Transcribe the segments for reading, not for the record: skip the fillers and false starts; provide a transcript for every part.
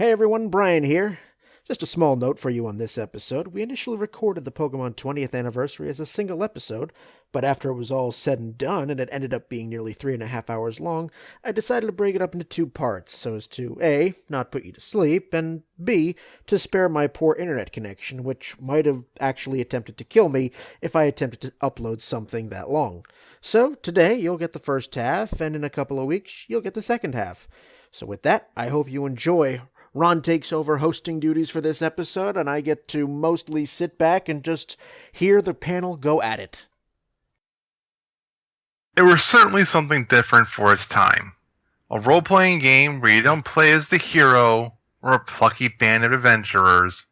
Hey everyone, Brian here. Just a small note for you on this episode. We initially recorded the Pokemon 20th anniversary as a single episode, but after it was all said and done and it ended up being nearly 3.5 hours long, I decided to break it up into two parts so as to A, not put you to sleep, and B, to spare my poor internet connection, which might have actually attempted to kill me if I attempted to upload something that long. So today you'll get the first half, and in a couple of weeks you'll get the second half. So with that, I hope you enjoy. Ron takes over hosting duties for this episode, and I get to mostly sit back and just hear the panel go at it. It was certainly something different for its time. A role-playing game where you don't play as the hero or a plucky band of adventurers,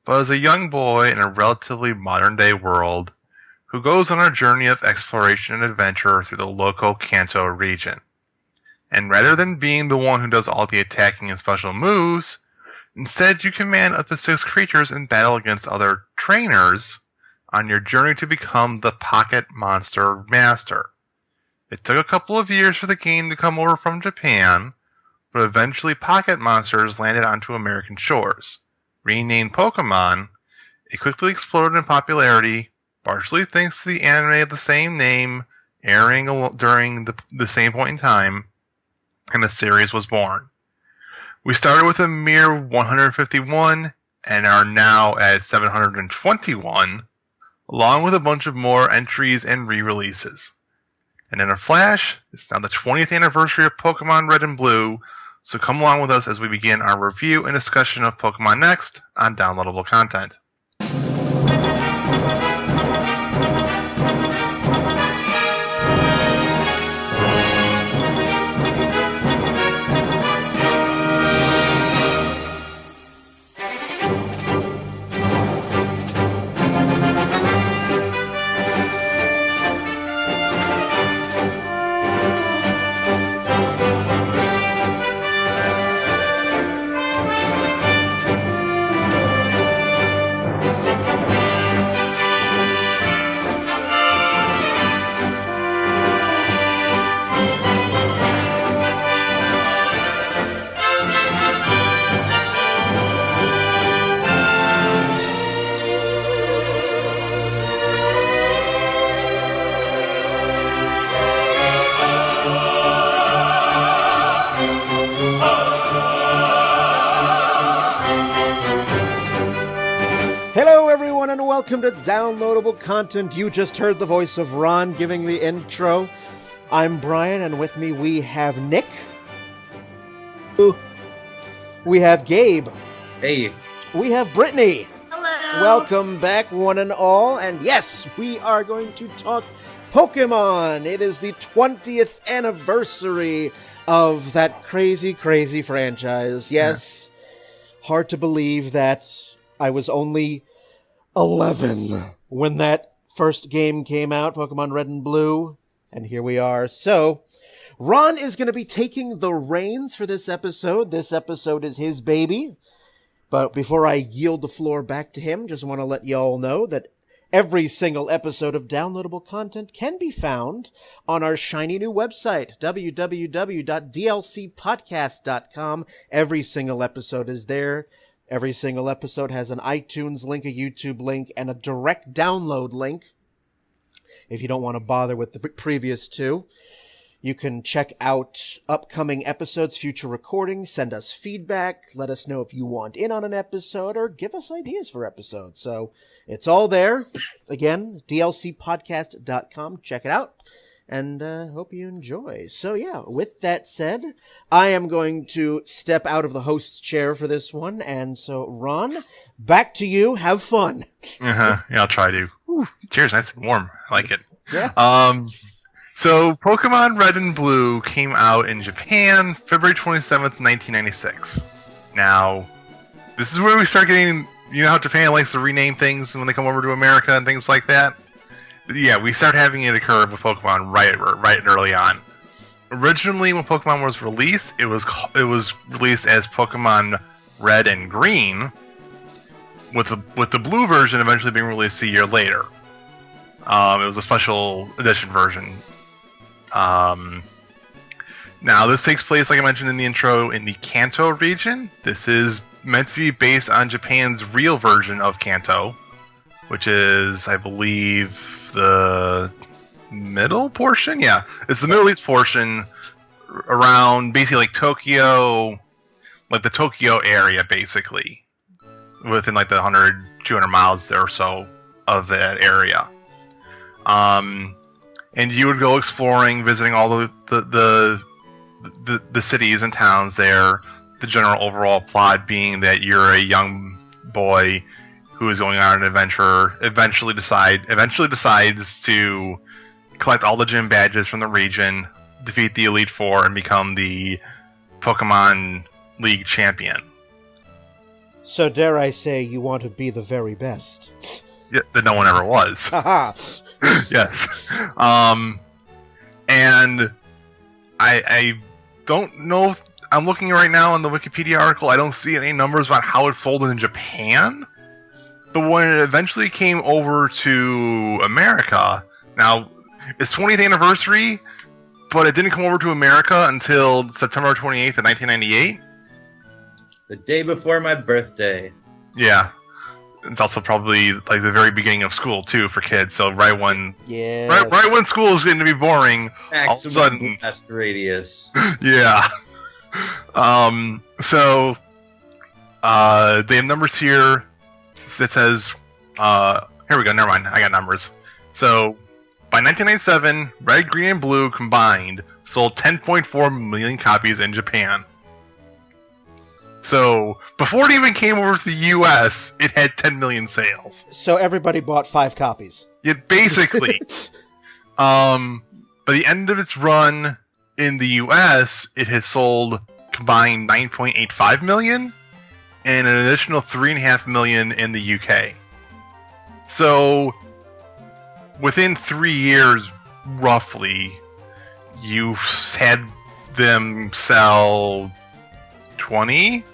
but as a young boy in a relatively modern-day world who goes on a journey of exploration and adventure through the local Kanto region. And rather than being the one who does all the attacking and special moves, instead you command up to 6 creatures and battle against other trainers on your journey to become the Pocket Monster Master. It took a couple of years for the game to come over from Japan, but eventually Pocket Monsters landed onto American shores. Renamed Pokemon, it quickly exploded in popularity, partially thanks to the anime of the same name airing during the same point in time, and the series was born. We started with a mere 151 and are now at 721, along with a bunch of more entries and re-releases. And in a flash, it's now the 20th anniversary of Pokemon Red and Blue, so come along with us as we begin our review and discussion of Pokemon Next on downloadable content. And welcome to Downloadable Content. You just heard the voice of Ron giving the intro. I'm Brian, and with me we have Nick. Ooh. We have Gabe. Hey. We have Brittany. Hello. Welcome back, one and all. And yes, we are going to talk Pokemon. It is the 20th anniversary of that crazy, crazy franchise. Yes, hard to believe that I was only 11 when that first game came out, Pokemon Red and Blue, and here we are. So, Ron is going to be taking the reins for this episode. This episode is his baby. But before I yield the floor back to him, just want to let you all know that every single episode of downloadable content can be found on our shiny new website, www.dlcpodcast.com. Every single episode is there. Every single episode has an iTunes link, a YouTube link, and a direct download link. If you don't want to bother with the previous two, you can check out upcoming episodes, future recordings, send us feedback, let us know if you want in on an episode, or give us ideas for episodes. So it's all there. Again, dlcpodcast.com. Check it out. And hope you enjoy. So yeah, with that said, I am going to step out of the host's chair for this one. And so, Ron, back to you. Have fun. Yeah, I'll try to. Ooh, cheers, nice and warm. I like it. Yeah. So Pokemon Red and Blue came out in Japan February 27th, 1996. Now, this is where we start getting, you know how Japan likes to rename things when they come over to America and things like that? Yeah, we start having it occur with Pokemon right early on. Originally, when Pokemon was released, it was released as Pokemon Red and Green, with the blue version eventually being released a year later. It was a special edition version. Now, this takes place, like I mentioned in the intro, in the Kanto region. This is meant to be based on Japan's real version of Kanto, which is, I believe, the middle portion? Yeah, it's the Middle East portion around basically like Tokyo, like the Tokyo area, basically, within like the 100, 200 miles or so of that area. And you would go exploring, visiting all the cities and towns there. The general overall plot being that you're a young boy who is going on an adventure. Eventually decides to collect all the gym badges from the region, defeat the Elite Four, and become the Pokemon League champion. So dare I say, you want to be the very best? Yeah, that no one ever was. Haha. Yes. And I don't know if I'm looking right now on the Wikipedia article. I don't see any numbers about how it's sold in Japan. But when it eventually came over to America, now it's 20th anniversary, but it didn't come over to America until September 28th of 1998. The day before my birthday. Yeah. It's also probably like the very beginning of school too for kids. So right when school is going to be boring, all of a sudden, blast radius. Yeah. So they have numbers here that says, here we go. Never mind. I got numbers. So by 1997, Red, Green, and Blue combined sold 10.4 million copies in Japan. So, before it even came over to the US, it had 10 million sales. So everybody bought 5 copies. Yeah, basically. By the end of its run in the US, it had sold combined 9.85 million and an additional 3.5 million in the UK. So, within 3 years, roughly, you've had them sell 22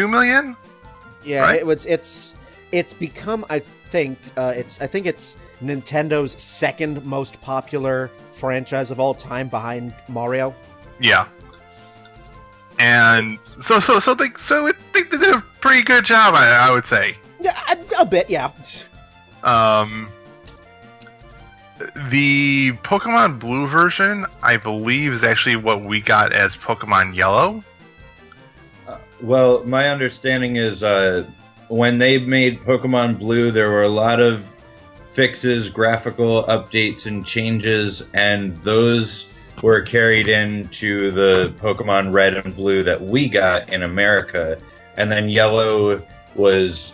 million? Yeah, right? it's become, I think it's Nintendo's second most popular franchise of all time behind Mario. Yeah. And so they did a pretty good job, I would say. Yeah, a bit, yeah. The Pokemon Blue version, I believe, is actually what we got as Pokemon Yellow. Well, my understanding is when they made Pokemon Blue, there were a lot of fixes, graphical updates, and changes, and those were carried into the Pokemon Red and Blue that we got in America. And then Yellow was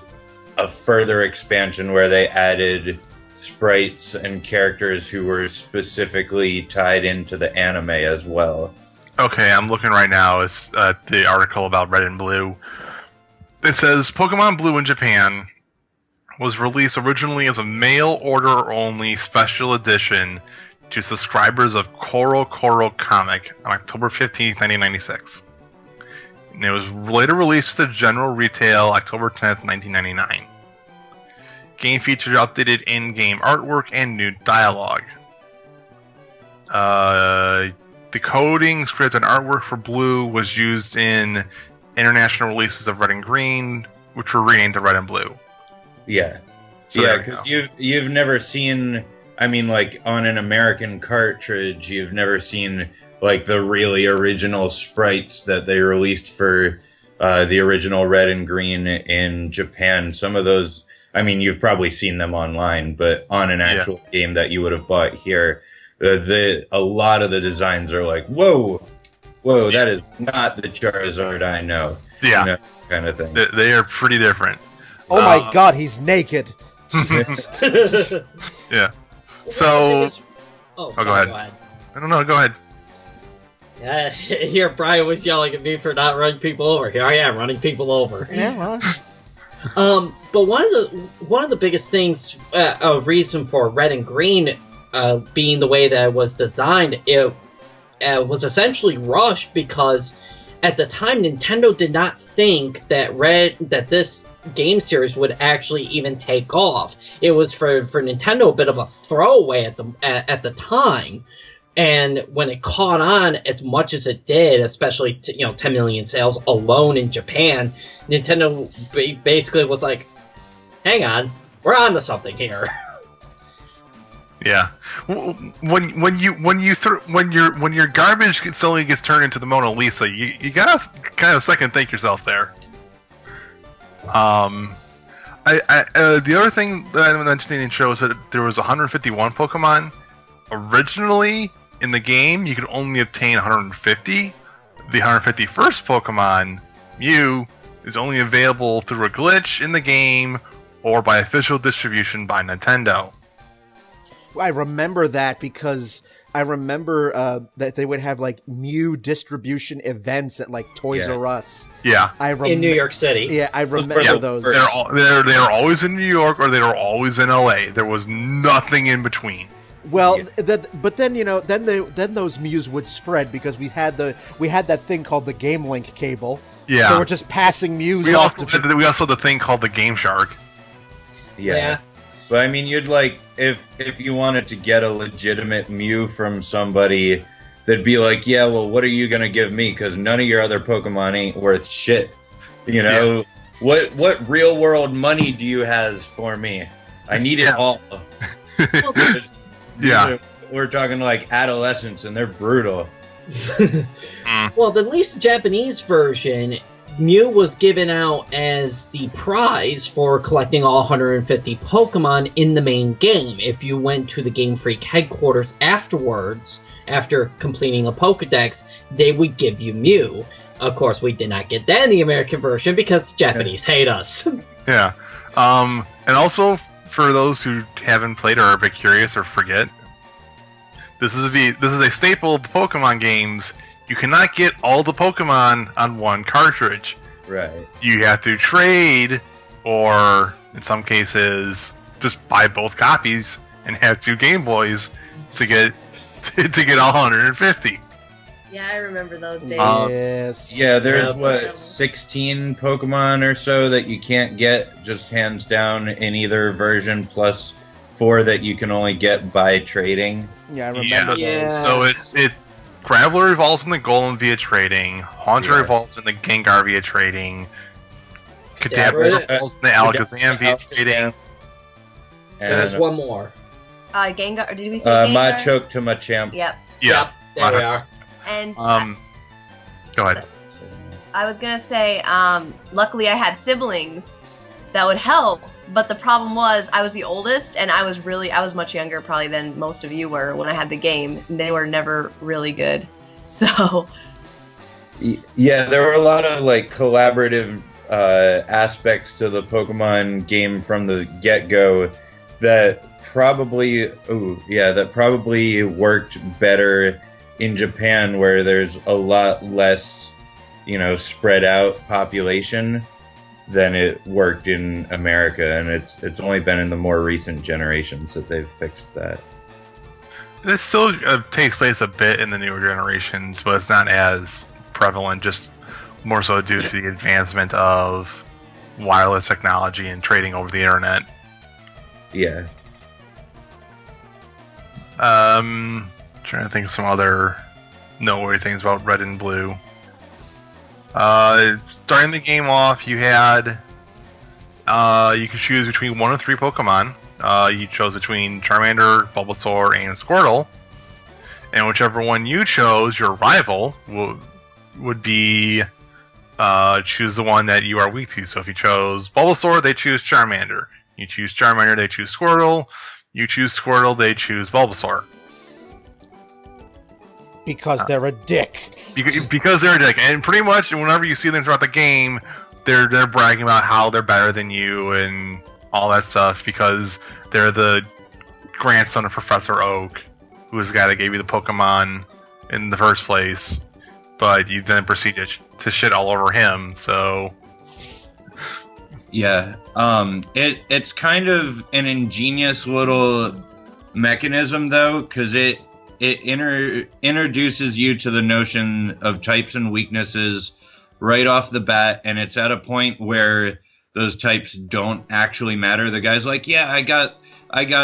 a further expansion where they added sprites and characters who were specifically tied into the anime as well. Okay, I'm looking right now at the article about Red and Blue. It says Pokemon Blue in Japan was released originally as a mail order only special edition to subscribers of Koro Koro Comic on October 15th, 1996. And it was later released to general retail October 10th, 1999. Game featured updated in-game artwork and new dialogue. The coding, script, and artwork for Blue was used in international releases of Red and Green, which were renamed to Red and Blue. Yeah. So yeah, because you've never seen, I mean, like, on an American cartridge, you've never seen, like, the really original sprites that they released for the original Red and Green in Japan. Some of those, I mean, you've probably seen them online, but on an actual game that you would have bought here, a lot of the designs are like, whoa, that is not the Charizard I know. Yeah. You know, kind of thing. They are pretty different. Oh my god, he's naked. Yeah. So... go ahead. I don't know, go ahead. Here Brian was yelling at me for not running people over. Here I am running people over. Yeah, well. But one of the biggest things, a reason for Red and Green being the way that it was designed, it was essentially rushed because at the time Nintendo did not think that this game series would actually even take off. It was for Nintendo a bit of a throwaway at the time. And when it caught on as much as it did, especially 10 million sales alone in Japan, Nintendo basically was like, "Hang on, we're on to something here." Yeah, when your garbage suddenly gets turned into the Mona Lisa, you gotta kind of second think yourself there. The other thing that I mentioned in the show is that there was 151 Pokemon. Originally, in the game, you could only obtain 150. The 151st Pokemon, Mew, is only available through a glitch in the game or by official distribution by Nintendo. I remember that because I remember that they would have like Mew distribution events at like Toys R Us. Yeah, in New York City. Yeah, I remember those. They're always in New York or they're always in LA. There was nothing in between. Well, but then then those Mews would spread because we had that thing called the Game Link cable. Yeah, so we're just passing Mews. We also had the thing called the Game Shark. Yeah. But I mean, you'd like if you wanted to get a legitimate Mew from somebody, they'd be like, "Yeah, well, what are you gonna give me? Because none of your other Pokemon ain't worth shit. You know, what real world money do you has for me? I need it all." We're talking like adolescents, and they're brutal. Well, at least the Japanese version, Mew was given out as the prize for collecting all 150 Pokemon in the main game. If you went to the Game Freak headquarters afterwards, after completing a Pokedex, they would give you Mew. Of course, we did not get that in the American version because the Japanese hate us. Yeah. And also, for those who haven't played or are a bit curious or forget, this is a staple of the Pokemon games. You cannot get all the Pokemon on one cartridge. Right. You have to trade, or in some cases, just buy both copies and have 2 Game Boys to get all 150. Yeah, I remember those days. Yes. Yeah, there's 16 Pokemon or so that you can't get just hands down in either version, plus 4 that you can only get by trading. Yeah, I remember those. So it Graveler evolves in the Golem via trading. Haunter evolves in the Gengar via trading. Kadabra evolves in the Alakazam via trading. And there's one more. Gengar. Did we say Gengar? Machoke to Machamp. Yep. Yeah. There we are. And go ahead. I was gonna say, luckily I had siblings that would help, but the problem was I was the oldest, and I was much younger probably than most of you were when I had the game, and they were never really good. So yeah, there were a lot of like collaborative aspects to the Pokemon game from the get-go that probably worked better in Japan, where there's a lot less, spread out population than it worked in America, and it's only been in the more recent generations that they've fixed that. It still takes place a bit in the newer generations, but it's not as prevalent, just more so due to the advancement of wireless technology and trading over the internet. Yeah. Trying to think of some other noteworthy things about Red and Blue. Starting the game off, you had you could choose between 1 of 3 Pokemon. You chose between Charmander, Bulbasaur, and Squirtle, and whichever one you chose, your rival would be choose the one that you are weak to. So if you chose Bulbasaur, they choose Charmander. You choose Charmander, they choose Squirtle. You choose Squirtle, they choose Bulbasaur. Because they're a dick. Because they're a dick. And pretty much whenever you see them throughout the game, they're bragging about how they're better than you and all that stuff because they're the grandson of Professor Oak, who was the guy that gave you the Pokemon in the first place. But you then proceed to shit all over him, so... Yeah. It's kind of an ingenious little mechanism, though, because it introduces you to the notion of types and weaknesses right off the bat, and it's at a point where those types don't actually matter. The guy's like, yeah, I got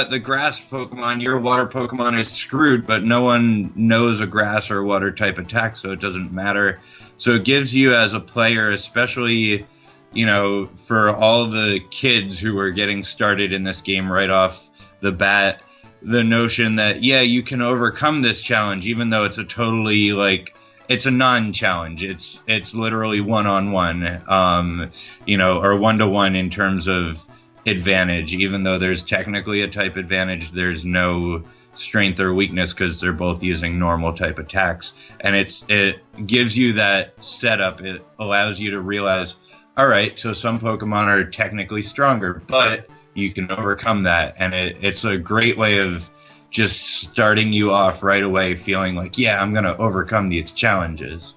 the grass Pokemon, your water Pokemon is screwed, but no one knows a grass or water type attack, so it doesn't matter. So it gives you as a player, especially, you know, for all the kids who are getting started in this game right off the bat, the notion that, yeah, you can overcome this challenge, even though it's a totally, like, it's a non-challenge. It's literally one-on-one, you know, or one-to-one in terms of advantage. Even though there's technically a type advantage, there's no strength or weakness because they're both using normal type attacks. And it gives you that setup. It allows you to realize, all right, so some Pokemon are technically stronger, but you can overcome that. And it's a great way of just starting you off right away feeling like, yeah, I'm going to overcome these challenges.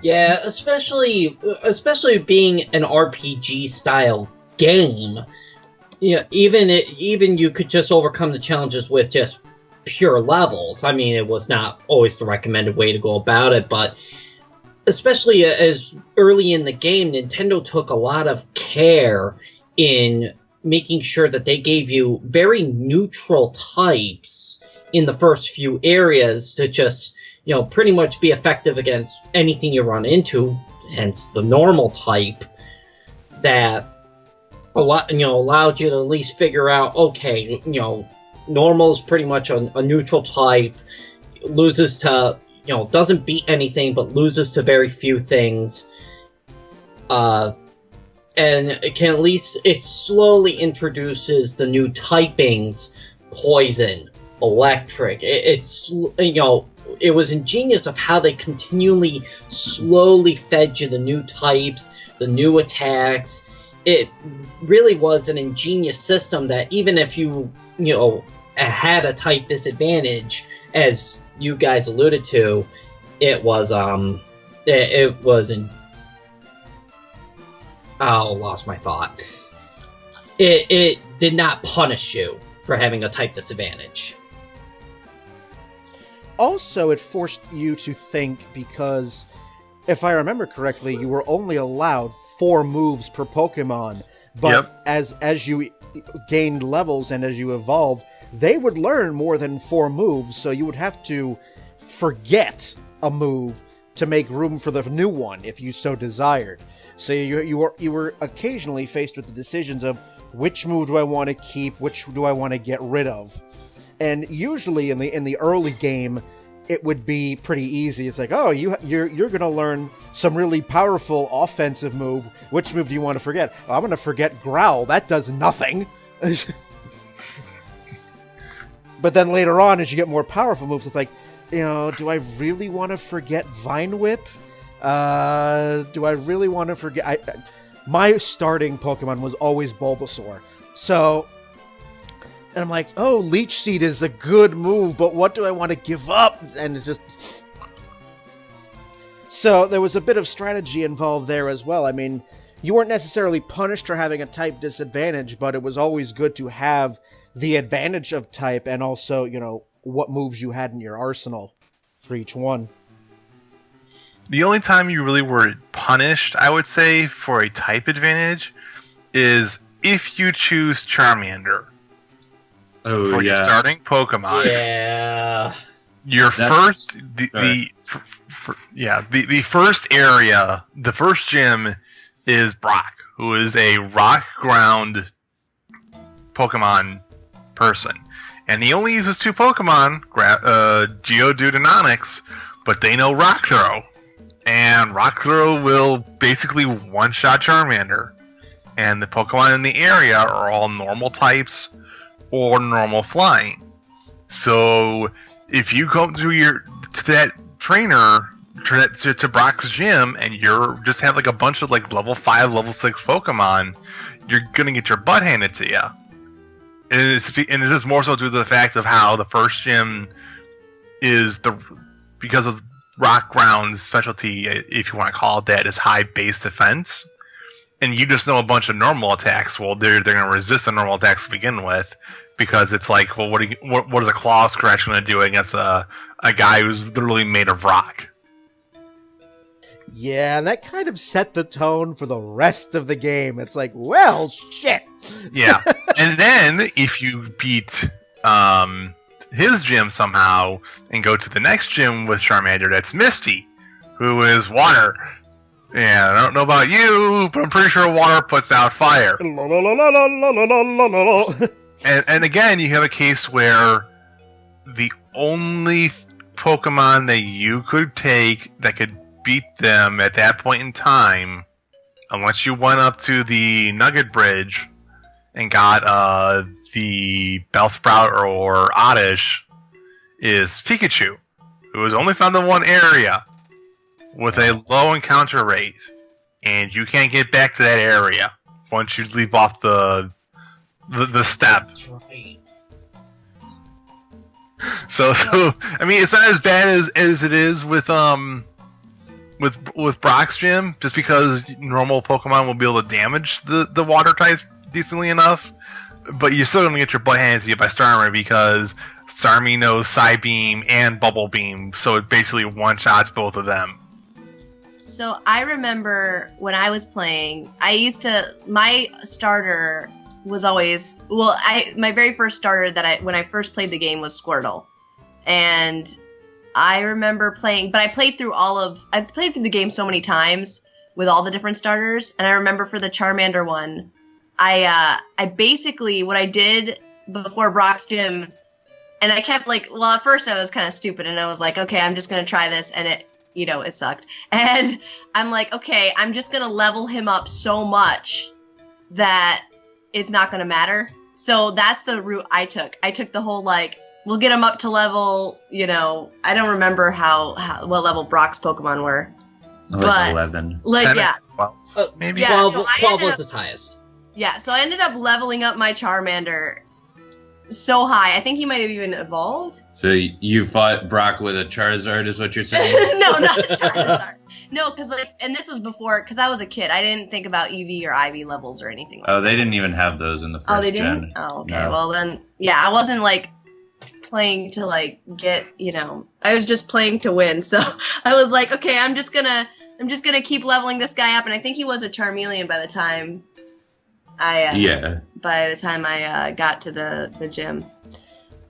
Yeah, especially being an RPG style game. You know, even you could just overcome the challenges with just pure levels. I mean, it was not always the recommended way to go about it, but especially as early in the game, Nintendo took a lot of care in making sure that they gave you very neutral types in the first few areas to just, you know, pretty much be effective against anything you run into, hence the normal type, that allowed you to at least figure out, okay, you know, normal is pretty much a neutral type, loses to, you know, doesn't beat anything, but loses to very few things. And it can at least, it slowly introduces the new typings, poison, electric. It's, you know, it was ingenious of how they continually, slowly fed you the new types, the new attacks. It really was an ingenious system that even if you know, had a type disadvantage, as you guys alluded to, it was lost my thought. It did not punish you for having a type disadvantage. Also, it forced you to think, because if I remember correctly, you were only allowed 4 moves per Pokemon, but as you gained levels and as you evolved, they would learn more than 4 moves, so you would have to forget a move to make room for the new one if you so desired. So you were occasionally faced with the decisions of which move do I want to keep, which do I want to get rid of. And usually in the early game, it would be pretty easy. It's like, oh, you're going to learn some really powerful offensive move. Which move do you want to forget? Oh, I'm going to forget Growl. That does nothing. But then later on, as you get more powerful moves, it's like, you know, do I really want to forget Vine Whip? Do I really want to forget? My starting Pokemon was always Bulbasaur. So, and I'm like, oh, Leech Seed is a good move, but what do I want to give up? And it's just... So there was a bit of strategy involved there as well. I mean, you weren't necessarily punished for having a type disadvantage, but it was always good to have the advantage of type and also, you know, what moves you had in your arsenal for each one. The only time you really were punished, I would say, for a type advantage is if you choose Charmander. Oh, for your starting Pokemon. Yeah. Your first, the first area, the first gym is Brock, who is a rock ground Pokemon person. And he only uses 2 Pokemon, Geodude and Onix, but they know Rock Throw. And Rock Throw will basically one-shot Charmander. And the Pokemon in the area are all normal types or normal flying. So if you go to that trainer, to Brock's gym, and you're just have like a bunch of like level 5, level 6 Pokemon, you're gonna get your butt handed to you. And it is more so due to the fact of how the first gym is because of Rock Ground's specialty, if you want to call it that, is high base defense. And you just know a bunch of normal attacks. Well, they're going to resist the normal attacks to begin with. because it's like, well, what is a claw scratch going to do against a guy who's literally made of rock? Yeah, and that kind of set the tone for the rest of the game. It's like, well, shit. Yeah, and then if you beat his gym somehow and go to the next gym with Charmander, that's Misty, who is water. Yeah, I don't know about you, but I'm pretty sure water puts out fire. And again, you have a case where the only Pokemon that you could take that could beat them at that point in time, unless you went up to the Nugget Bridge and got the Bellsprout or Oddish, is Pikachu, who is only found in one area with a low encounter rate, and you can't get back to that area once you leave off the step. That's right. So I mean, it's not as bad as it is with Brock's gym, just because normal Pokemon will be able to damage the water types decently enough, but you're still gonna get your butt handed to you by Starmie, because Starmie knows Psybeam and Bubble Beam, so it basically one-shots both of them. So I remember when I was playing, my starter was always, my very first starter when I first played the game was Squirtle. And I remember playing, but I played through the game so many times with all the different starters. And I remember for the Charmander one, I basically, what I did before Brock's gym, and I kept at first I was kind of stupid and I was like, okay, I'm just going to try this. And it sucked. And I'm like, okay, I'm just going to level him up so much that it's not going to matter. So that's the route I took. I took the whole, we'll get him up to level, I don't remember what level Brock's Pokemon were. Like 11. Yeah. 12, maybe? Yeah, 12, so 12 was his highest. Yeah, so I ended up leveling up my Charmander so high. I think he might have even evolved. So you fought Brock with a Charizard, is what you're saying? No, not a Charizard. No, because and this was before, because I was a kid. I didn't think about EV or IV levels or anything. Oh, they didn't even have those in the first gen. Oh, they didn't? Oh, okay. No. Well, then, yeah, I wasn't playing to get, I was just playing to win. So I was like, okay, I'm just gonna keep leveling this guy up. And I think he was a Charmeleon by the time I got to the gym.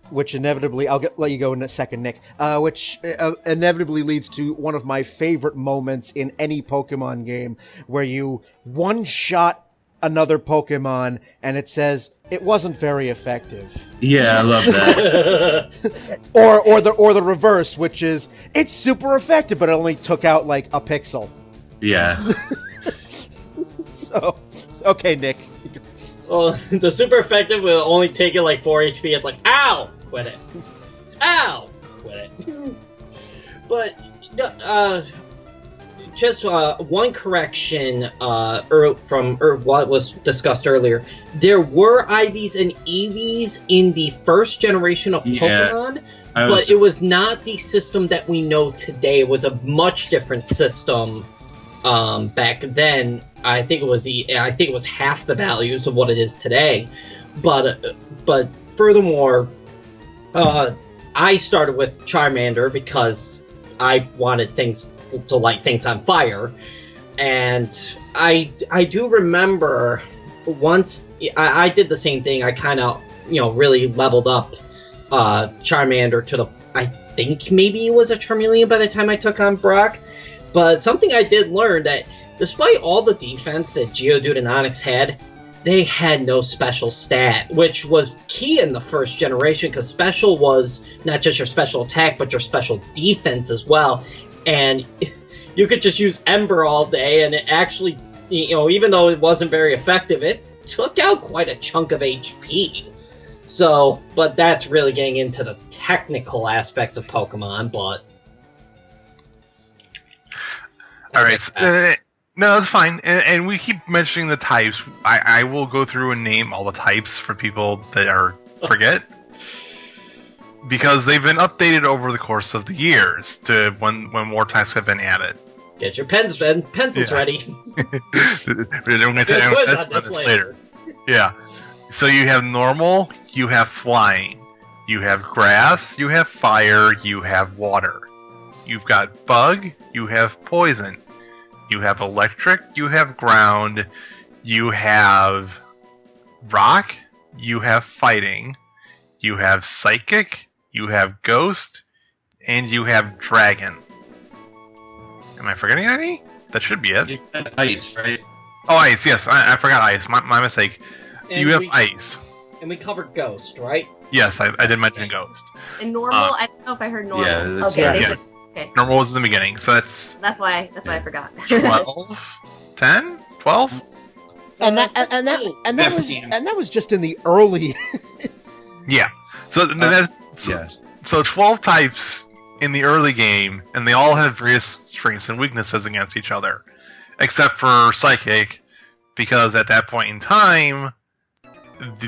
Which inevitably, let you go in a second, Nick, which inevitably leads to one of my favorite moments in any Pokemon game, where you one-shot another Pokemon and it says, it wasn't very effective. Yeah, I love that. or the reverse, which is, it's super effective, but it only took out a pixel. Yeah. So, okay, Nick. Well, the super effective will only take it 4 HP. It's like, ow! Quit it. Ow! Quit it. But, just one correction from what was discussed earlier. There were IVs and EVs in the first generation of Pokemon, but it was not the system that we know today. It was a much different system back then. I think it was half the values of what it is today. But furthermore, I started with Charmander because I wanted things to light things on fire, and I do remember once I did the same thing. I kind of really leveled up Charmander to I think maybe it was a Charmeleon by the time I took on Brock. But something I did learn that despite all the defense that Geodude and Onix had, they had no special stat, which was key in the first generation, because special was not just your special attack, but your special defense as well. And you could just use Ember all day, and it actually, even though it wasn't very effective, it took out quite a chunk of HP. So, but that's really getting into the technical aspects of Pokemon, but... Alright, no, that's fine. And we keep mentioning the types. I will go through and name all the types for people that forget. Because they've been updated over the course of the years to when more types have been added. Get your pencils ready. We're going to later. Yeah. So you have normal, you have flying, you have grass, you have fire, you have water. You've got bug, you have poison. You have electric, you have ground, you have rock, you have fighting, you have psychic, you have ghost, and you have dragon. Am I forgetting any? That should be it. You had ice, right? Oh, ice, yes. I forgot ice. My mistake. And you have ice. And we covered Ghost, right? Yes, I did mention ghost. And normal, I don't know if I heard normal. Yeah, that's okay, right. they Yeah. said- okay. Normal was in the beginning, so that's That's why I forgot. 12? 10? 12? And that was just in the early. Yeah. So that's Yes. so 12 types in the early game, and they all have various strengths and weaknesses against each other, except for psychic, because at that point in time,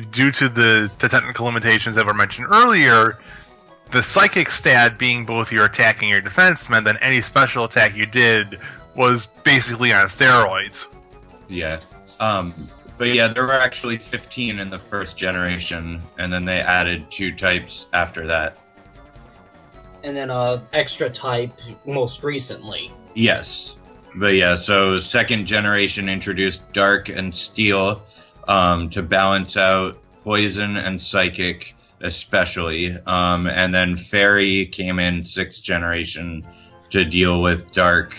due to the technical limitations that were mentioned earlier, the psychic stat being both your attack and your defense meant that any special attack you did was basically on steroids. Yeah. But yeah, there were actually 15 in the first generation, and then they added 2 types after that. And then extra type most recently. Yes. But yeah, so second generation introduced dark and steel to balance out poison and psychic, especially. And then fairy came in 6th generation to deal with dark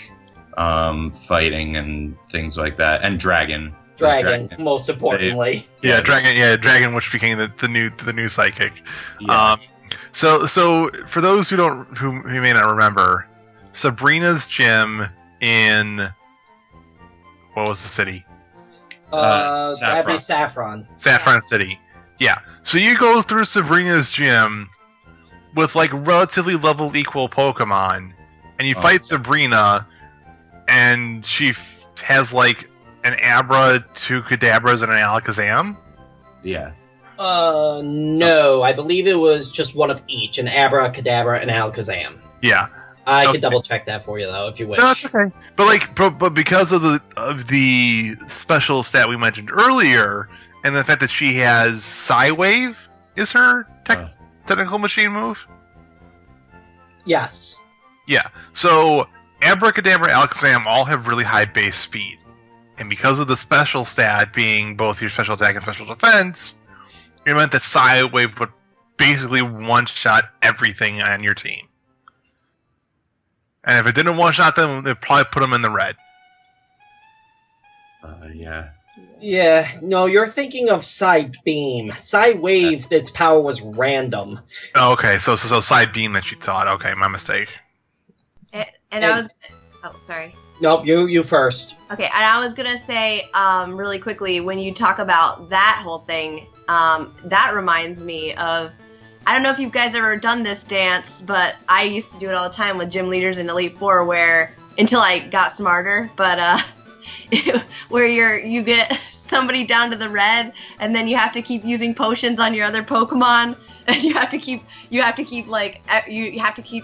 fighting and things like that, and dragon. Dragon, most importantly. Yeah, dragon, which became the new psychic. Yeah. So for those who may not remember, Sabrina's gym in what was the city? That'd be Saffron. Saffron City. Yeah. So you go through Sabrina's gym with like relatively level equal Pokemon, and you fight Sabrina, and she has like an Abra, 2 Kadabras, and an Alakazam. Yeah. No, I believe it was just one of each, an Abra, Kadabra, and Alakazam. Yeah. I Okay. could double check that for you though, if you wish. No, that's okay. But like, but because of the special stat we mentioned earlier, and the fact that she has Psywave is her technical machine move. Yes. Yeah. So Abracadabra, Alakazam all have really high base speed, and because of the special stat being both your special attack and special defense, it meant that Psywave would basically one-shot everything on your team. And if it didn't one-shot them, they'd probably put them in the red. Yeah. Yeah, no, you're thinking of Side Beam. Side Wave, its power was random. Oh, okay, so side beam that she thought. Okay, my mistake. And I was... Oh, sorry. Nope, you first. Okay, and I was gonna say really quickly, when you talk about that whole thing, that reminds me of... I don't know if you guys ever done this dance, but I used to do it all the time with gym leaders in Elite Four, where until I got smarter, but where you get somebody down to the red, and then you have to keep using potions on your other Pokemon, and you have to keep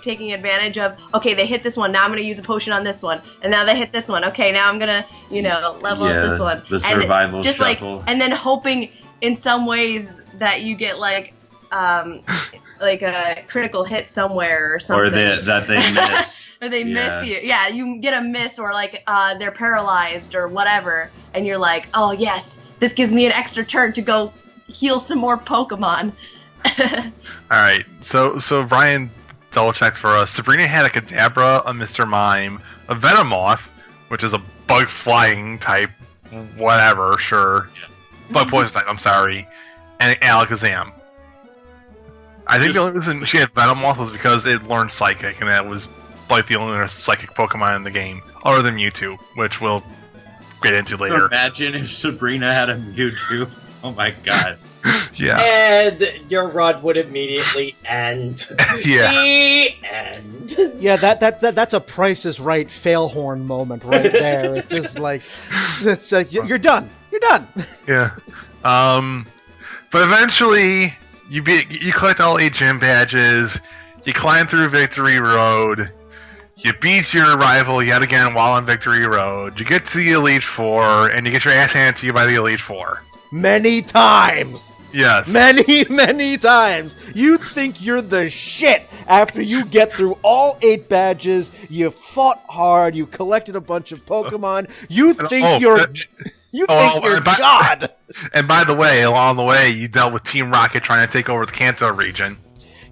taking advantage of, okay, they hit this one, now I'm gonna use a potion on this one, and now they hit this one, okay, now I'm gonna level up this one, The survival and just shuffle. and then hoping in some ways that you get like a critical hit somewhere or something. Or that they miss. Or they miss you. Yeah, you get a miss, or like they're paralyzed or whatever, and you're like, oh yes, this gives me an extra turn to go heal some more Pokemon. Alright, so Brian double checks for us. Sabrina had a Kadabra, a Mr. Mime, a Venomoth, which is a bug flying type, whatever, sure. Bug poison type, I'm sorry. And an Alakazam. I think the only reason she had Venomoth was because it learned Psychic, and that was like the only Psychic Pokemon in the game, other than Mewtwo, which we'll get into later. Imagine if Sabrina had a Mewtwo. Oh my god. Yeah. And your run would immediately end. Yeah. The end. Yeah, that's a Price is Right failhorn moment right there. It's just like, it's like you're done. You're done. Yeah. But eventually, you collect all 8 gym badges, you climb through Victory Road, You beat your rival yet again while on Victory Road. You get to the Elite Four, and you get your ass handed to you by the Elite Four. Many times. Yes. Many times. You think you're the shit after you get through all 8 badges. You fought hard. You collected a bunch of Pokemon. You think you're God. And by the way, along the way, you dealt with Team Rocket trying to take over the Kanto region.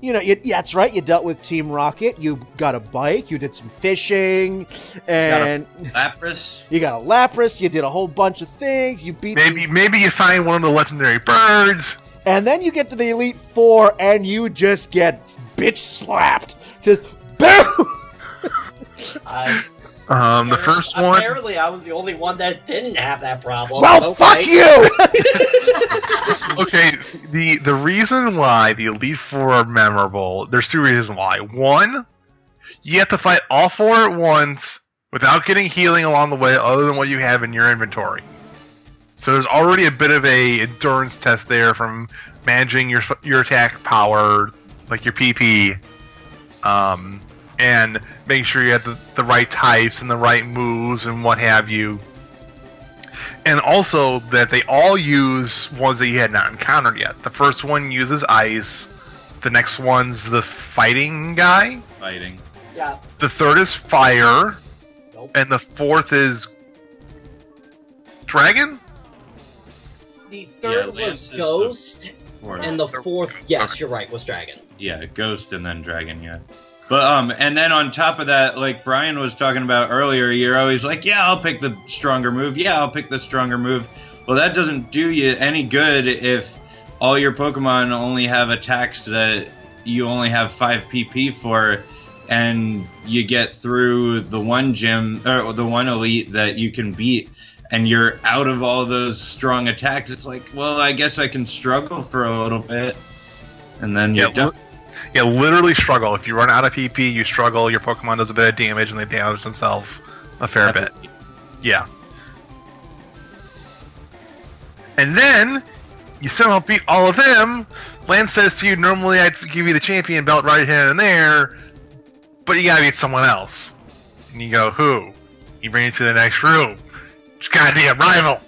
You know, that's right. You dealt with Team Rocket. You got a bike. You did some fishing, and Lapras. You got a Lapras. You did a whole bunch of things. You beat. Maybe you find one of the legendary birds, and then you get to the Elite Four, and you just get bitch slapped. Just boom. The first one. Apparently, I was the only one that didn't have that problem. Well, fuck you. Okay, the reason why the Elite Four are memorable, there's 2 reasons why. One, you have to fight all 4 at once without getting healing along the way other than what you have in your inventory. So there's already a bit of a endurance test there from managing your attack power, like your PP, and making sure you have the right types and the right moves and what have you. And also that they all use ones that you had not encountered yet. The first one uses ice. The next one's the fighting guy. Fighting. Yeah. The third is fire. Nope. And the fourth is dragon? The third was Ghost. And the fourth, yes, you're right, was dragon. Yeah, Ghost and then dragon, yeah. But and then on top of that, like Brian was talking about earlier, you're always like, yeah, I'll pick the stronger move. Yeah, I'll pick the stronger move. Well, that doesn't do you any good if all your Pokemon only have attacks that you only have 5 PP for, and you get through the one gym or the one elite that you can beat, and you're out of all those strong attacks. It's like, well, I guess I can struggle for a little bit, and then you're done. Yeah, literally struggle. If you run out of PP, you struggle. Your Pokemon does a bit of damage, and they damage themselves a fair bit. Yeah. And then you somehow beat all of them. Lance says to you, normally I'd give you the champion belt right here and there, but you gotta beat someone else. And you go, who? You bring it to the next room. It's goddamn rival.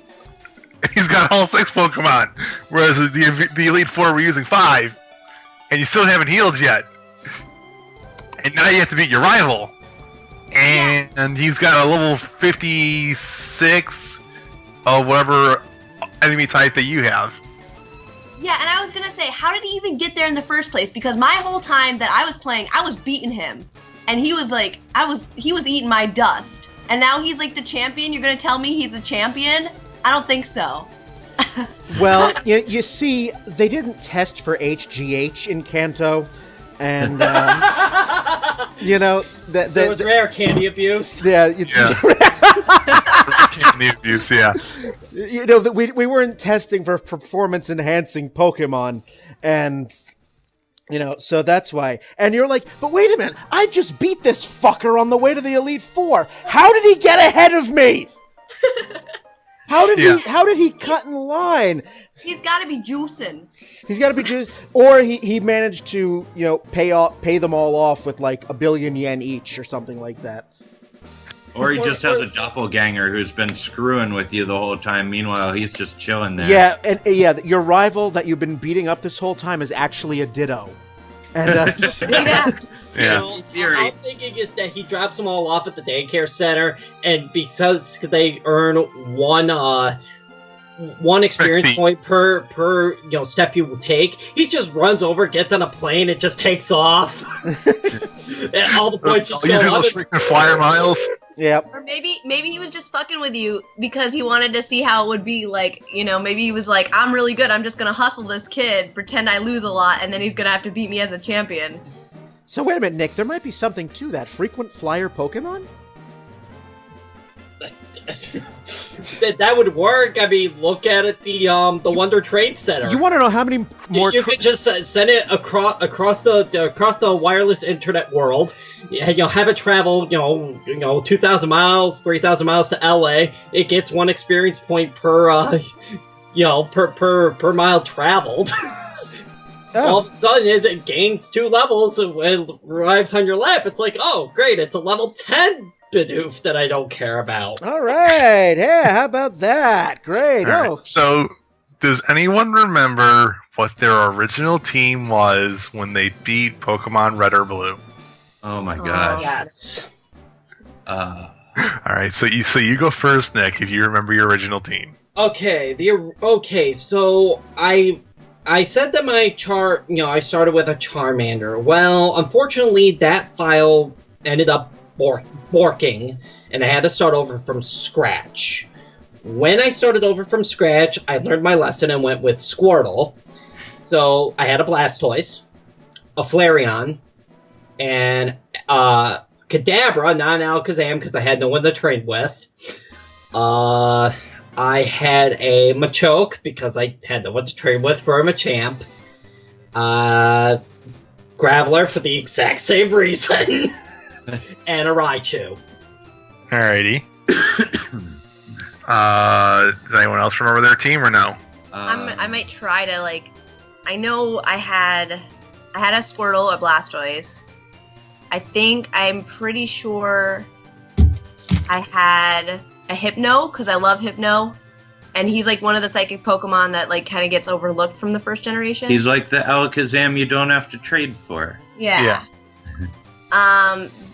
He's got all 6 Pokemon, whereas the Elite Four were using 5. And you still haven't healed yet. And now you have to beat your rival. And he's got a level 56 of whatever enemy type that you have. Yeah, and I was gonna say, how did he even get there in the first place? Because my whole time that I was playing, I was beating him. And he was like, he was eating my dust. And now he's like the champion? You're gonna tell me he's the champion? I don't think so. Well, you see, they didn't test for HGH in Kanto, and there was rare candy abuse. Yeah, candy abuse. Yeah. We weren't testing for performance-enhancing Pokemon, and so that's why. And you're like, but wait a minute, I just beat this fucker on the way to the Elite Four. How did he get ahead of me? How did he cut in line? He's got to be juicing. Or he managed to, pay them all off with like 1 billion yen each or something like that. Or he just has a doppelganger who's been screwing with you the whole time. Meanwhile, he's just chilling there. Yeah, and your rival that you've been beating up this whole time is actually a Ditto. And I'm thinking is that he drops them all off at the daycare center, and because they earn one experience point per step you take, he just runs over, gets on a plane, and just takes off. And all the points just go up. Flyer miles. Yep. Or maybe he was just fucking with you because he wanted to see how it would be like, maybe he was like, I'm really good, I'm just gonna hustle this kid, pretend I lose a lot, and then he's gonna have to beat me as a champion. So wait a minute, Nick, there might be something to that. Frequent flyer Pokemon? That would work. I mean, look at it, the Wonder Trade Center. You want to know how many more? You could just send it across the wireless internet world. Have it travel, 2,000 miles, 3,000 miles to LA. It gets 1 experience point per per mile traveled. all of a sudden it gains 2 levels and when it arrives on your lap, it's like, oh, great, it's a level 10 Bidoof that I don't care about. All right. Yeah, how about that? Great. All right. So, does anyone remember what their original team was when they beat Pokemon Red or Blue? Oh my gosh. Yes. All right. So you go first, Nick, if you remember your original team. Okay. So I said that my I started with a Charmander. Well, unfortunately, that file ended up borking, and I had to start over from scratch. When I started over from scratch, I learned my lesson and went with Squirtle. So I had a Blastoise, a Flareon, and Kadabra, not an Alakazam because I had no one to train with. I had a Machoke because I had no one to train with for a Machamp. Graveler for the exact same reason. And a Raichu. Alrighty. Does anyone else remember their team or no? I might try to I know I had a Squirtle, a Blastoise. I'm pretty sure I had a Hypno because I love Hypno, and he's one of the psychic Pokemon that kind of gets overlooked from the first generation. He's like the Alakazam you don't have to trade for. Yeah.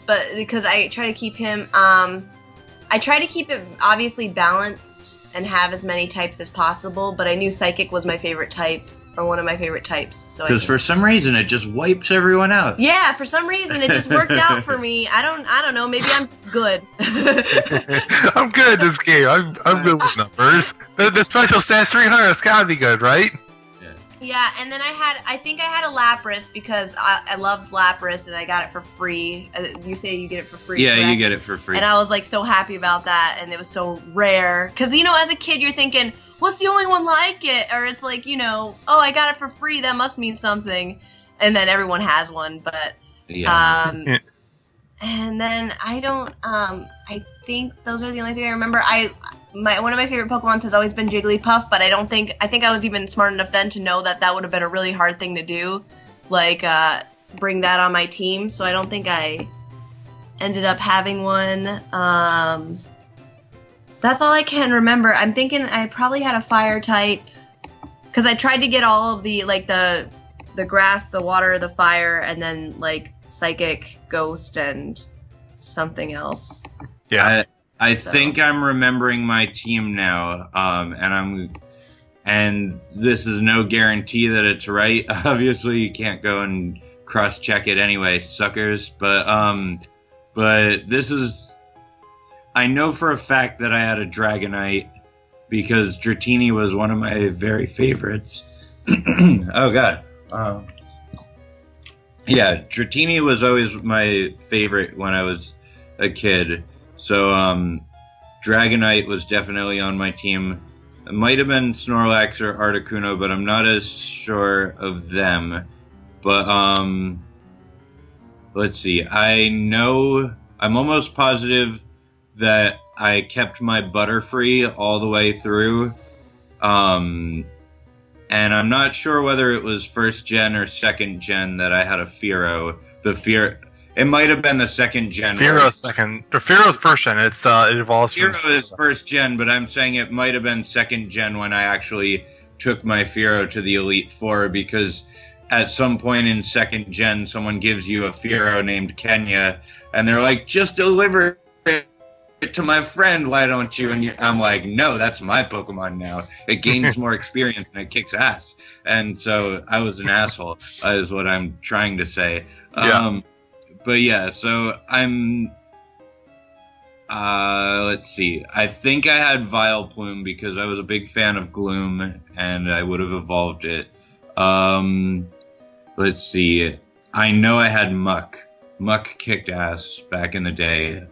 But because I try to keep him, I try to keep it obviously balanced and have as many types as possible, but I knew Psychic was my favorite type, or one of my favorite types. So because for some reason it just wipes everyone out. Yeah, for some reason it just worked out for me. I don't know. Maybe I'm good. I'm good at this game. I'm good with numbers. The special stats 300. It's gotta be good, right? Yeah, and then I think I had a Lapras because I loved Lapras and I got it for free. You say you get it for free, Yeah, correct? you get it for free. And I was so happy about that, and it was so rare. Because, as a kid you're thinking, what's the only one like it? Or it's oh, I got it for free, that must mean something. And then everyone has one, but... Yeah. And then I think those are the only three I remember. One of my favorite Pokemons has always been Jigglypuff, but I think I was even smart enough then to know that would have been a really hard thing to do, bring that on my team, so I don't think I ended up having one. That's all I can remember. I'm thinking I probably had a fire type, because I tried to get all of the, the grass, the water, the fire, and then, psychic, ghost, and something else. Yeah. I think I'm remembering my team now, and this is no guarantee that it's right. Obviously, you can't go and cross-check it anyway, suckers. But this is... I know for a fact that I had a Dragonite, because Dratini was one of my very favorites. Oh, God. Yeah, Dratini was always my favorite when I was a kid. So, Dragonite was definitely on my team. It might have been Snorlax or Articuno, but I'm not as sure of them. But, let's see. I'm almost positive that I kept my Butterfree all the way through. And I'm not sure whether it was first gen or second gen that I had a Fearow. It might have been the second gen. Fearow second. The Fearow's first gen. It evolves from... Fearow is first gen, but I'm saying it might have been second gen when I actually took my Fearow to the Elite Four, because at some point in second gen, someone gives you a Fearow named Kenya, and they're like, just deliver it to my friend, why don't you? And I'm like, no, that's my Pokemon now. It gains more experience and it kicks ass. And so I was an asshole, is what I'm trying to say. Yeah. But yeah, so I'm... let's see. I think I had Vileplume because I was a big fan of Gloom, and I would have evolved it. Let's see. I know I had Muck. Muck kicked ass back in the day.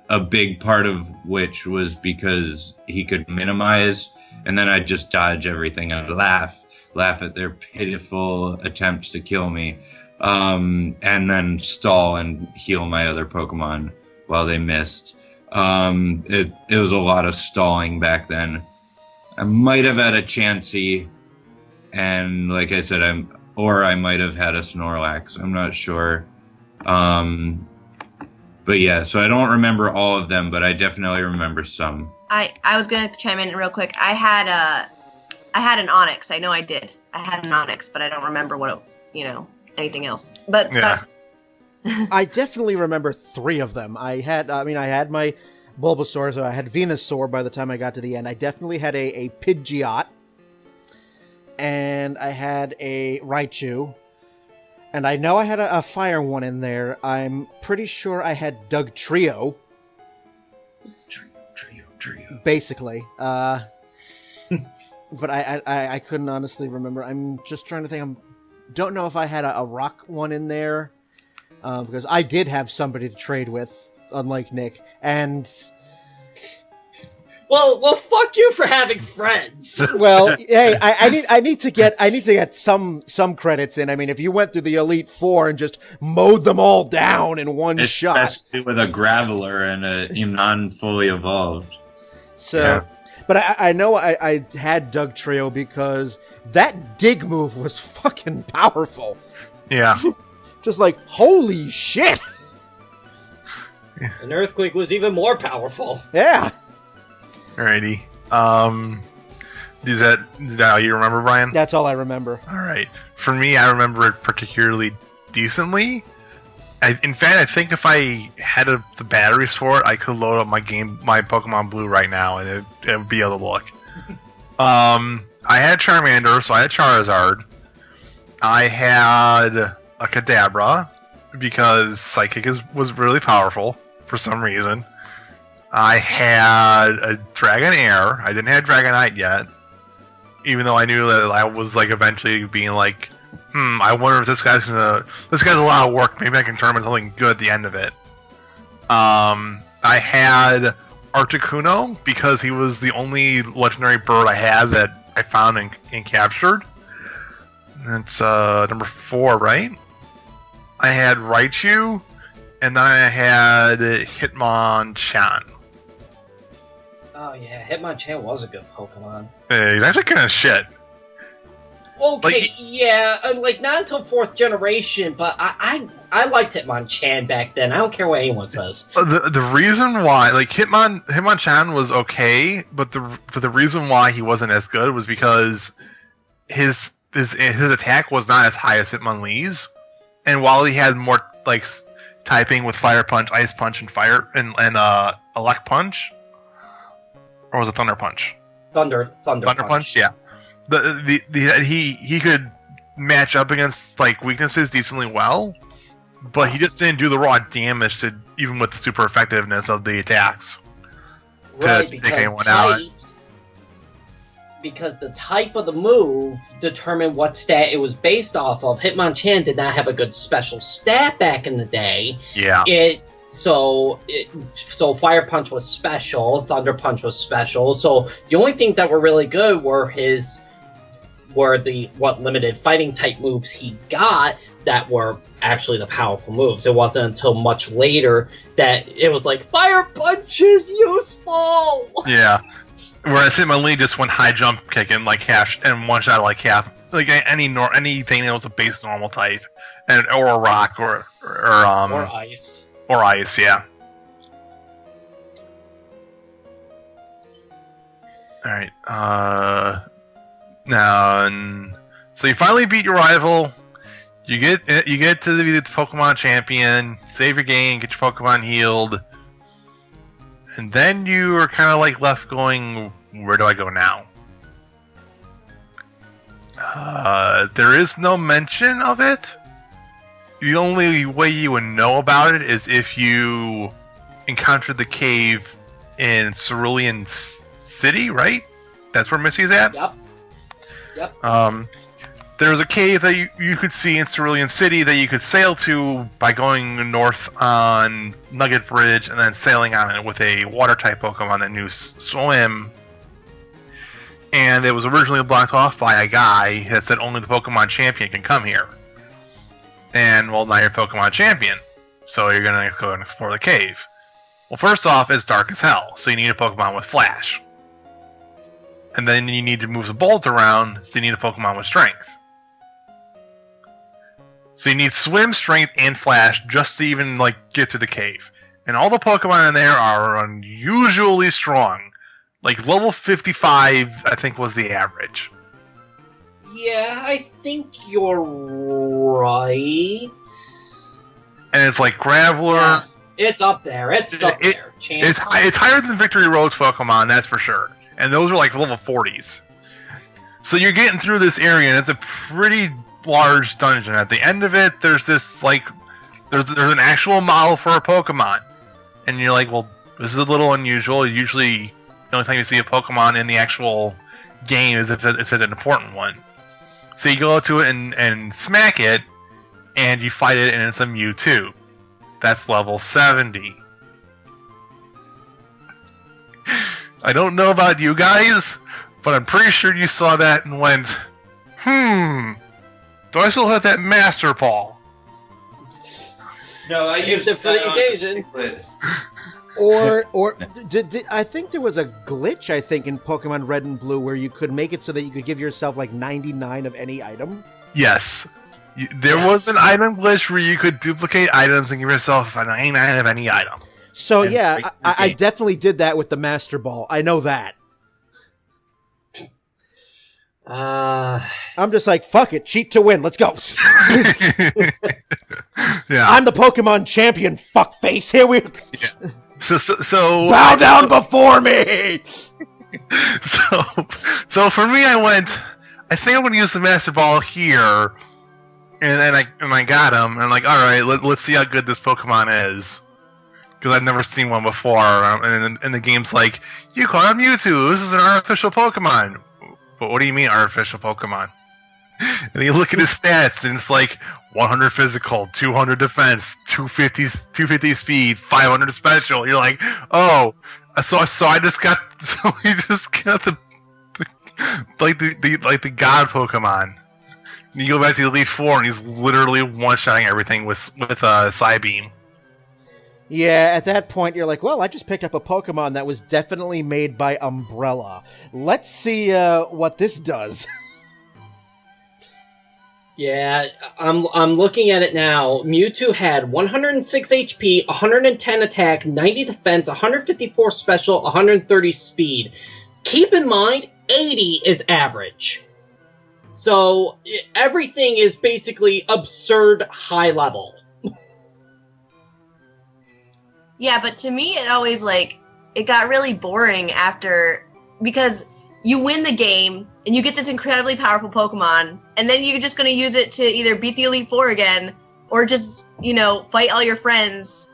A big part of which was because he could minimize, and then I'd just dodge everything and laugh at their pitiful attempts to kill me. And then stall and heal my other Pokemon while they missed. It was a lot of stalling back then. I might have had a Chansey. and like I said, I might have had a Snorlax. I'm not sure. But yeah, so I don't remember all of them, but I definitely remember some. I was gonna chime in real quick. I had an Onyx. I know I did. I had an Onyx, but I don't remember anything else. But Yeah. that's I definitely remember 3 of them. I had my Bulbasaur, so I had Venusaur by the time I got to the end. I definitely had a Pidgeot, and I had a Raichu, and I know I had a fire one in there. I'm pretty sure I had Doug Trio. Trio. Basically. But I couldn't honestly remember. I'm just trying to think. Don't know if I had a rock one in there, because I did have somebody to trade with, unlike Nick. And Well, fuck you for having friends. well, hey, I need to get some credits in. I mean, if you went through the Elite Four and just mowed them all down in one shot, Especially with a Graveler and a non-fully evolved. so. Yeah. But I know I had Doug Trio because that dig move was fucking powerful. Yeah. Just like, holy shit! An earthquake was even more powerful. Yeah. Alrighty. Is that you remember, Brian? That's all I remember. All right. For me, I remember it particularly decently. In fact, I think if I had the batteries for it, I could load up my Pokemon Blue right now, and it would be able to look. I had Charmander, so I had Charizard. I had a Kadabra, because Psychic was really powerful for some reason. I had a Dragonair. I didn't have Dragonite yet, even though I knew that I was like eventually being like, I wonder if this guy's a lot of work. Maybe I can turn him into something good at the end of it. I had Articuno because he was the only legendary bird I had that I found and captured. That's number 4, right? I had Raichu, and then I had Hitmonchan. Oh yeah, Hitmonchan was a good Pokemon. He's actually kind of shit. Okay, like not until 4th generation, but I liked Hitmonchan back then. I don't care what anyone says. The reason why, like Hitmonchan was okay, but the reason why he wasn't as good was because his attack was not as high as Hitmonlee's, and while he had more like typing with Fire Punch, Ice Punch, and Fire and Elect Punch, or was it Thunder Punch? Thunder Punch. Yeah. He could match up against like weaknesses decently well, but he just didn't do the raw damage to even with the super effectiveness of the attacks. Right, to take because anyone out. Because the type of the move determined what stat it was based off of. Hitmonchan did not have a good special stat back in the day. Yeah. So Fire Punch was special, Thunder Punch was special. So the only things that were really good were what limited fighting type moves he got that were actually the powerful moves. It wasn't until much later that it was like Fire Punch is useful. Yeah. Whereas Hitmonlee just went high jump kicking like half and one shot like half like anything that was a base normal type or a rock or ice. Or ice, yeah. Alright, now, so you finally beat your rival. You get to be the Pokemon champion, save your game, get your Pokemon healed, and then you are kind of like left going, where do I go now? There is no mention of it. The only way you would know about it is if you encountered the cave in Cerulean City, right? That's where Missy's at? Yep. There's a cave that you could see in Cerulean City that you could sail to by going north on Nugget Bridge and then sailing on it with a water-type Pokemon that knew Swim. And it was originally blocked off by a guy that said only the Pokemon champion can come here. And, well, now you're Pokemon champion, so you're going to go and explore the cave. Well, first off, it's dark as hell, so you need a Pokemon with Flash. And then you need to move the bolt around, so you need a Pokemon with strength. So you need swim, strength, and flash just to even get to the cave. And all the Pokemon in there are unusually strong. Like level 55, I think, was the average. Yeah, I think you're right. And it's like Graveler. Yeah, it's up there. It's up there. It's higher than Victory Road's Pokemon, that's for sure. And those are like level 40s. So you're getting through this area, and it's a pretty large dungeon. At the end of it, there's this there's an actual model for a Pokemon, and you're like, well, this is a little unusual. Usually, the only time you see a Pokemon in the actual game is if it's an important one. So you go up to it and smack it, and you fight it, and it's a Mewtwo. That's level 70. I don't know about you guys, but I'm pretty sure you saw that and went, do I still have that Master Ball? No, I used it for the occasion. Or did I think there was a glitch, I think, in Pokemon Red and Blue where you could make it so that you could give yourself 99 of any item? Yes. There was an item glitch where you could duplicate items and give yourself a 99 of any item. So yeah, I definitely did that with the Master Ball. I know that. I'm just like, fuck it, cheat to win. Let's go. Yeah, I'm the Pokemon champion. Fuckface. Here we. Yeah. So bow down before me. So for me, I think I'm going to use the Master Ball here, and I got him. And I'm like, all right, let's see how good this Pokemon is. Because I've never seen one before, and the game's like, you caught a Mewtwo. This is an artificial Pokemon. But what do you mean artificial Pokemon? And you look at his stats, and it's like 100 physical, 200 defense, 250 speed, 500 special. You're like, oh, so I just got, the god Pokemon. And you go back to the Elite Four, and he's literally one-shotting everything with Psybeam. Yeah, at that point, you're like, well, I just picked up a Pokemon that was definitely made by Umbrella. Let's see what this does. Yeah, I'm looking at it now. Mewtwo had 106 HP, 110 attack, 90 defense, 154 special, 130 speed. Keep in mind, 80 is average. So, everything is basically absurd high level. Yeah, but to me, it always, it got really boring after, because you win the game, and you get this incredibly powerful Pokemon, and then you're just going to use it to either beat the Elite Four again, or just, fight all your friends,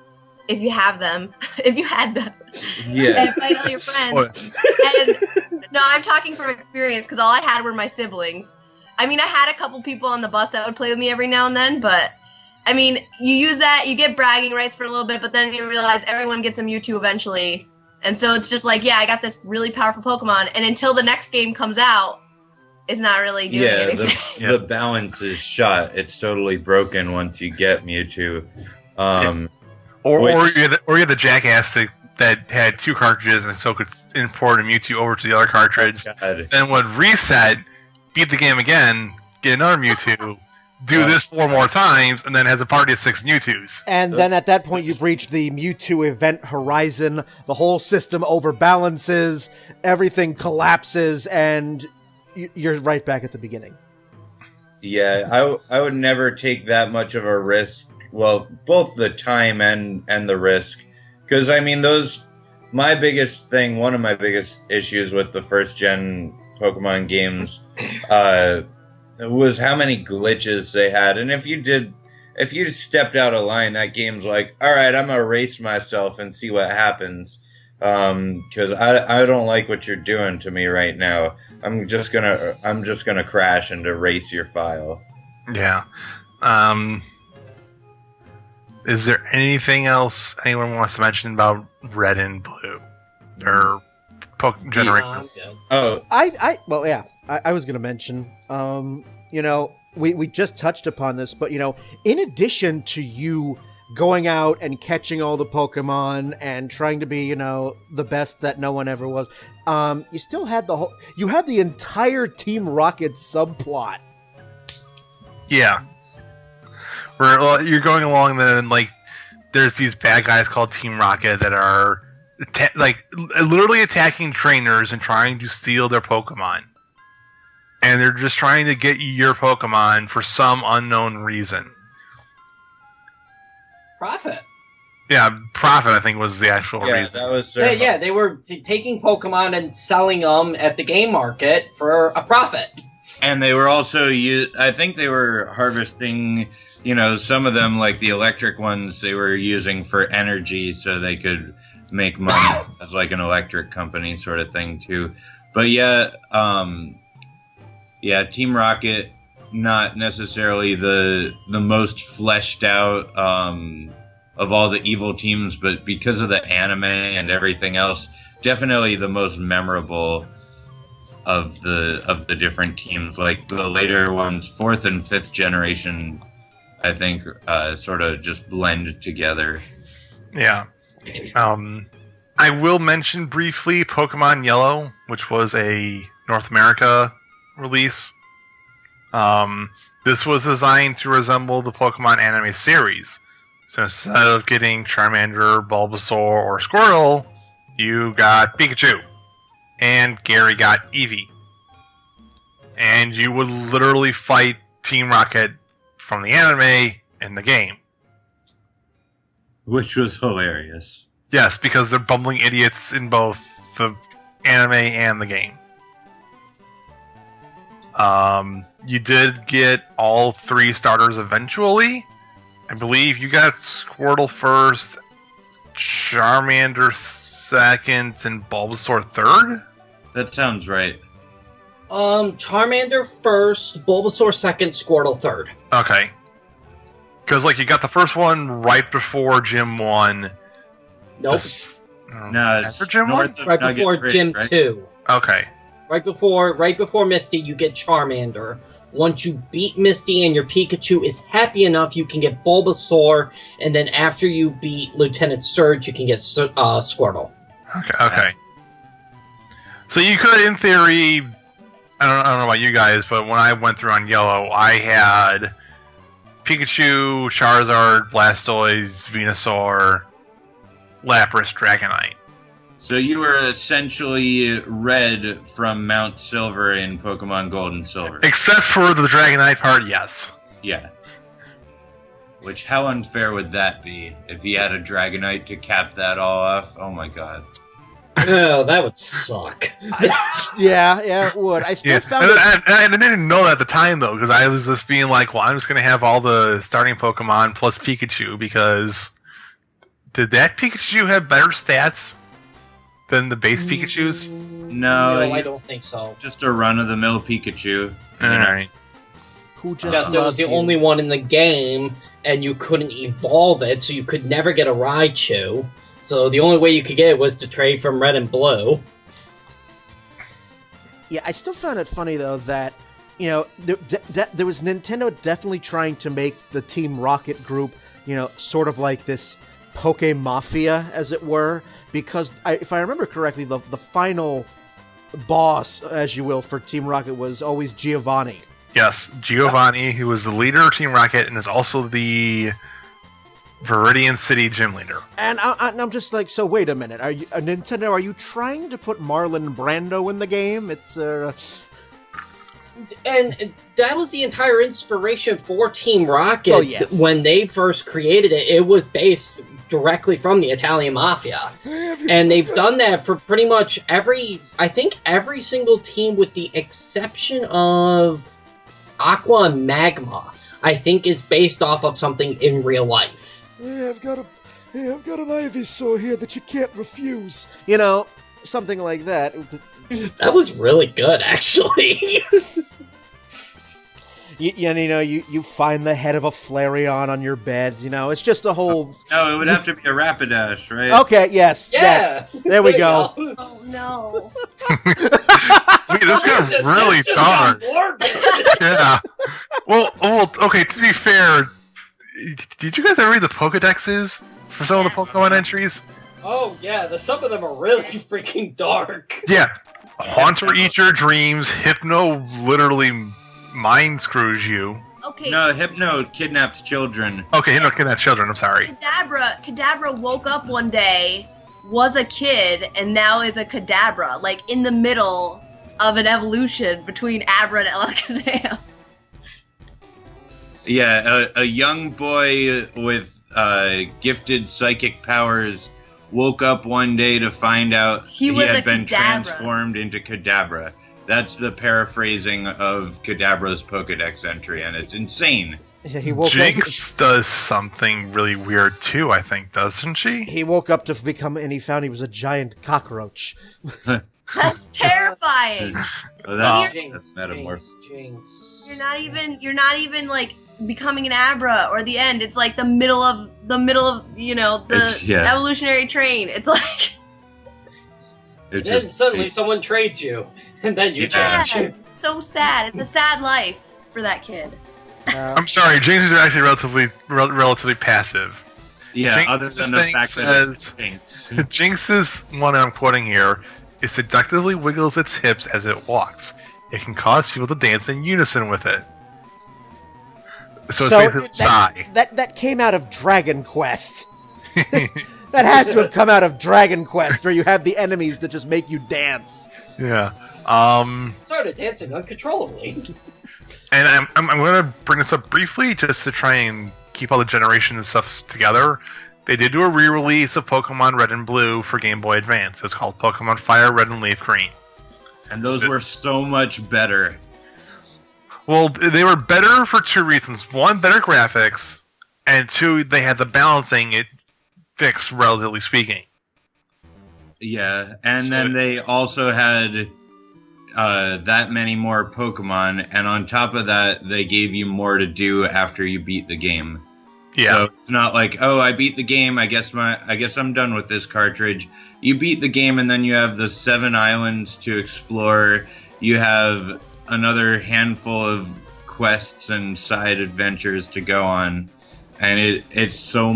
if you have them, if you had them. Yeah. And fight all your friends. And, no, I'm talking from experience, because all I had were my siblings. I mean, I had a couple people on the bus that would play with me every now and then, but... I mean, you use that, you get bragging rights for a little bit, but then you realize everyone gets a Mewtwo eventually. And so it's just like, yeah, I got this really powerful Pokemon, and until the next game comes out, it's not really doing anything. The balance is shot. It's totally broken once you get Mewtwo. Or you're the jackass that had two cartridges and so could import a Mewtwo over to the other cartridge, then would reset, beat the game again, get another Mewtwo, do this 4 more times, and then has a party of 6 Mewtwo's. And then at that point, you've reached the Mewtwo event horizon. The whole system overbalances, everything collapses, and you're right back at the beginning. Yeah, I would never take that much of a risk. Well, both the time and the risk. Because, I mean, one of my biggest issues with the first-gen Pokemon games, was how many glitches they had. And if you stepped out of line, that game's like, all right, I'm gonna race myself and see what happens, because I don't like what you're doing to me right now. I'm just gonna crash and erase your file. Yeah. Is there anything else anyone wants to mention about Red and Blue or Generation? I was gonna mention, we just touched upon this, but in addition to you going out and catching all the Pokemon and trying to be, the best that no one ever was. You still had you had the entire Team Rocket subplot. Yeah. Where you're going along, then there's these bad guys called Team Rocket that are literally attacking trainers and trying to steal their Pokemon. And they're just trying to get your Pokemon for some unknown reason. Profit. Yeah, profit, I think, was the actual reason. That was Yeah, they were taking Pokemon and selling them at the game market for a profit. And they were also, I think they were harvesting, some of them, like the electric ones, they were using for energy so they could make money as like an electric company sort of thing too. But yeah, Team Rocket, not necessarily the most fleshed out of all the evil teams, but because of the anime and everything else, definitely the most memorable of the different teams. Like the later ones, 4th and 5th generation, I think sort of just blend together. Yeah. I will mention briefly Pokemon Yellow, which was a North America release. This was designed to resemble the Pokemon anime series. So instead of getting Charmander, Bulbasaur, or Squirtle, you got Pikachu. And Gary got Eevee. And you would literally fight Team Rocket from the anime in the game. Which was hilarious. Yes, because they're bumbling idiots in both the anime and the game. You did get all 3 starters eventually. I believe you got Squirtle first, Charmander second, and Bulbasaur third? That sounds right. Charmander first, Bulbasaur second, Squirtle third. Okay. Because, you got the first one right before Gym 1. Nope. No, it's after Gym 1? Right before Gym 2. Okay. Right before Misty, you get Charmander. Once you beat Misty and your Pikachu is happy enough, you can get Bulbasaur, and then after you beat Lieutenant Surge, you can get Squirtle. Okay. So you could, in theory, I don't know about you guys, but when I went through on Yellow, I had Pikachu, Charizard, Blastoise, Venusaur, Lapras, Dragonite. So you were essentially Red from Mount Silver in Pokemon Gold and Silver. Except for the Dragonite part, yes. Yeah. Which, how unfair would that be if he had a Dragonite to cap that all off? Oh my god. Oh, that would suck. Yeah, it would. I still found it... And I didn't know that at the time, though, because I was just being like, well, I'm just going to have all the starting Pokemon plus Pikachu, because did that Pikachu have better stats than the base Pikachus? No, I don't think so. Just a run-of-the-mill Pikachu. Alright. Who just it was the only one in the game, and you couldn't evolve it, so you could never get a Raichu. So the only way you could get it was to trade from Red and Blue. Yeah, I still found it funny, though, that, there was Nintendo definitely trying to make the Team Rocket group, sort of like this Poke Mafia, as it were, because if I remember correctly, the final boss, as you will, for Team Rocket was always Giovanni. Yes, Giovanni, who was the leader of Team Rocket and is also the Viridian City gym leader. And I'm just like, so wait a minute, Nintendo, are you trying to put Marlon Brando in the game? It's And that was the entire inspiration for Team Rocket. When they first created it. It was based directly from the Italian Mafia. And they've done that for pretty much every single team with the exception of Aqua and Magma, I think is based off of something in real life. Hey, I've got an Ivysaur here that you can't refuse. Something like that. That was really good, actually. You find the head of a Flareon on your bed. It's just a whole... No, it would have to be a Rapidash, right? Okay, yes. There we go. Oh, no. Wait, this got really dark. Yeah. Well, okay, to be fair, Did you guys ever read the Pokedexes for some of the Pokemon entries? Oh yeah, some of them are really freaking dark. Yeah. Haunter eats your dreams. Hypno literally mind screws you. Okay. No, Hypno kidnaps children. Okay, Hypno kidnaps children. I'm sorry. Kadabra woke up one day, was a kid, and now is a Kadabra, like in the middle of an evolution between Abra and Alakazam. Yeah, a young boy with gifted psychic powers woke up one day to find out he had been transformed into Kadabra. That's the paraphrasing of Kadabra's Pokedex entry, and it's insane. Yeah, he woke Jinx does something really weird too, I think, doesn't she? He woke up to become, and he found he was a giant cockroach. That's terrifying. Well, that's Jinx. You're not even like becoming an Abra or the end. It's like the middle of the evolutionary train. It's like then suddenly someone trades you, and then you change. So sad. It's a sad life for that kid. I'm sorry, Jinx is actually relatively passive. Yeah, Jinx's other than the fact that it's Jinx. Jinx's one I'm quoting here, it seductively wiggles its hips as it walks. It can cause people to dance in unison with it. So it's basically sigh. That came out of Dragon Quest. That had to have come out of Dragon Quest, where you have the enemies that just make you dance. Yeah. Started dancing uncontrollably. And I'm going to bring this up briefly just to try and keep all the generations and stuff together. They did do a re-release of Pokemon Red and Blue for Game Boy Advance. It's called Pokemon Fire Red and Leaf Green. And those were so much better. Well, they were better for two reasons. One, better graphics, and two, they had the balancing it fixed, relatively speaking. Yeah, and then they also had that many more Pokemon, and on top of that, they gave you more to do after you beat the game. Yeah. So it's not like, oh, I beat the game, I guess I'm done with this cartridge. You beat the game, and then you have the 7 islands to explore. You have another handful of quests and side adventures to go on, and it's a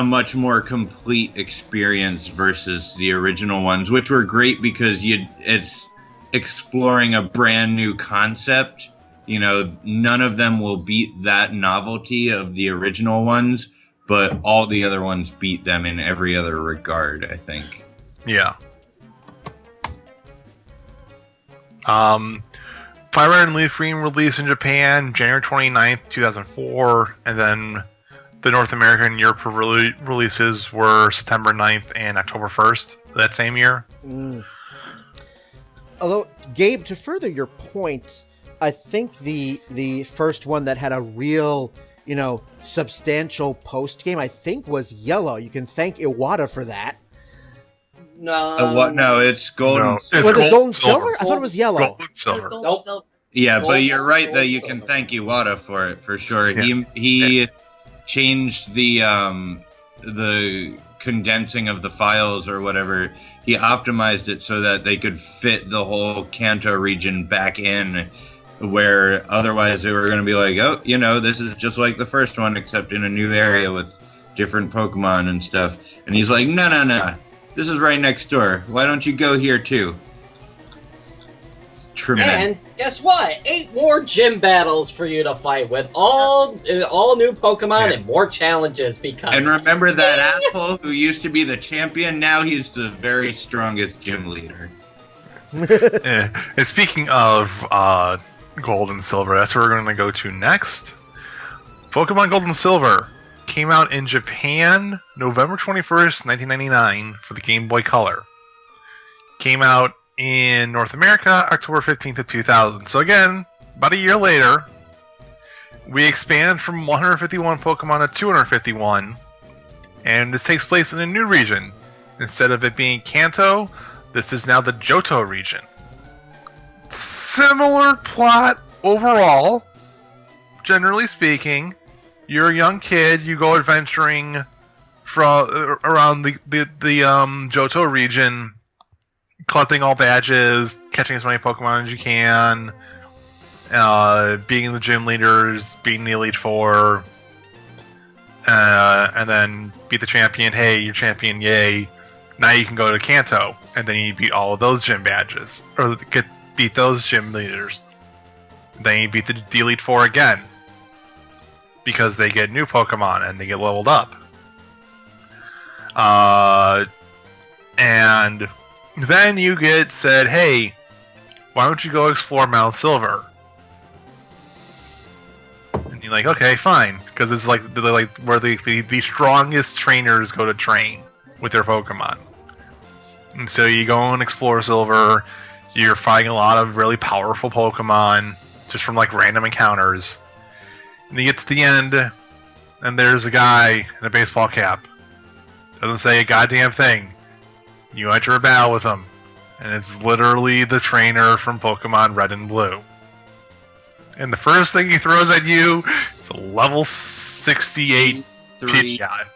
much more complete experience versus the original ones, which were great because it's exploring a brand new concept. You know, none of them will beat that novelty of the original ones, but all the other ones beat them in every other regard, I think. Yeah. Fire Red and Leaf Green released in Japan January 29th, 2004, and then the North American and Europe releases were September 9th and October 1st that same year. Although, Gabe, to further your point, I think the first one that had a real, substantial post game, I think, was Yellow. You can thank Iwata for that. No. No, it's Gold and Silver. Was it Gold and Silver? I thought it was Yellow. Gold and Silver. Gold and Silver. Yeah, Gold but you're right that Silver. you can thank Iwata for it, for sure. Yeah. He changed the condensing of the files or whatever. He optimized it so that they could fit the whole Kanto region back in, where otherwise they were going to be like, oh, this is just like the first one, except in a new area with different Pokemon and stuff. And he's like, no. This is right next door. Why don't you go here too? It's tremendous. And guess what? 8 more gym battles for you to fight with. All new Pokemon and more challenges because... And remember that asshole who used to be the champion? Now he's the very strongest gym leader. Yeah. And speaking of Gold and Silver, that's where we're going to go to next. Pokemon Gold and Silver came out in Japan November 21st, 1999 for the Game Boy Color. Came out in North America October 15th of 2000. So again, about a year later, we expanded from 151 Pokemon to 251, and this takes place in a new region. Instead of it being Kanto, this is now the Johto region. Similar plot overall, generally speaking. You're a young kid. You go adventuring around the Johto region, collecting all badges, catching as many Pokemon as you can, beating the gym leaders, beating the Elite Four, and then beat the champion. Hey, you're champion, yay. Now you can go to Kanto, and then you beat all of those gym badges, or beat those gym leaders. Then you beat the Elite Four again, because they get new Pokemon and they get leveled up. And then you get said, hey, why don't you go explore Mount Silver? And you're like, okay, fine, because it's like where the strongest trainers go to train with their Pokemon. And so you go and explore Silver. You're fighting a lot of really powerful Pokemon just from like random encounters. And you get to the end, and there's a guy in a baseball cap. Doesn't say a goddamn thing. You enter a battle with him, and it's literally the trainer from Pokemon Red and Blue. And the first thing he throws at you is a level 68 Pidgeot.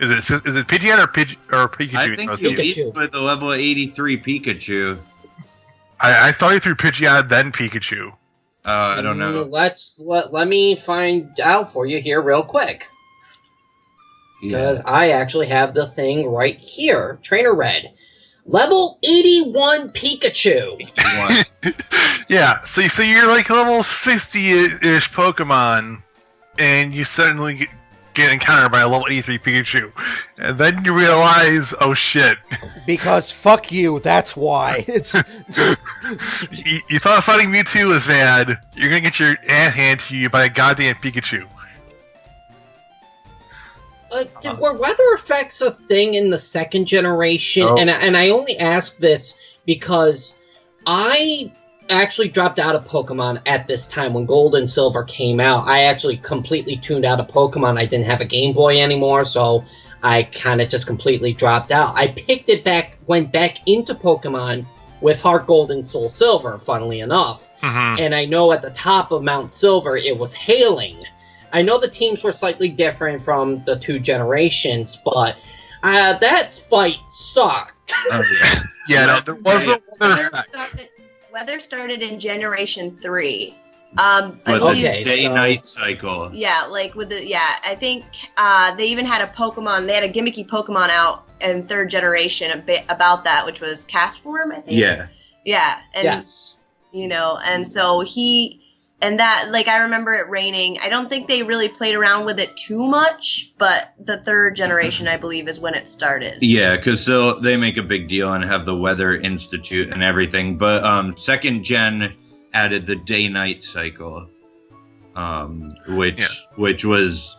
Is it Pidgeot or Pikachu? I think he beat with the level 83 Pikachu. I thought he threw Pidgeot then Pikachu. I don't know. Let me find out for you here real quick. Because I actually have the thing right here. Trainer Red. Level 81 Pikachu. Yeah, so you're like level 60-ish Pokemon, and you suddenly get encountered by a level 83 Pikachu. And then you realize, oh shit. Because fuck you, that's why. It's you thought fighting Mewtwo was bad, you're gonna get your ass handed to you by a goddamn Pikachu. Were weather effects a thing in the second generation? Oh. And I only ask this because I actually dropped out of Pokemon at this time when Gold and Silver came out. I actually completely tuned out of Pokemon. I didn't have a Game Boy anymore, so I kind of just completely dropped out. I picked it back, went back into Pokemon with Heart Gold and Soul Silver, funnily enough. Mm-hmm. And I know at the top of Mount Silver it was hailing. I know the teams were slightly different from the two generations, but that fight sucked. Oh, yeah. Yeah, no, there was no weather effect. Weather started in Generation 3. But Okay, the day-night cycle. Yeah, like with the I think they even had a Pokemon. They had a gimmicky Pokemon out in third generation a bit about that, which was Castform, I think. Yeah, and Yes. you know, and so that, like, I remember it raining. I don't think they really played around with it too much, but the third generation, I believe, is when it started. Yeah, because so they make a big deal and have the Weather Institute and everything. But second gen added the day-night cycle, which was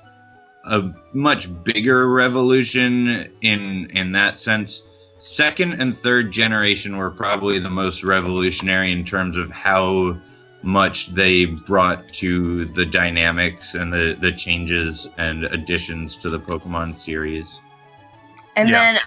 a much bigger revolution in that sense. Second and third generation were probably the most revolutionary in terms of how much they brought to the dynamics and the changes and additions to the Pokemon series. And then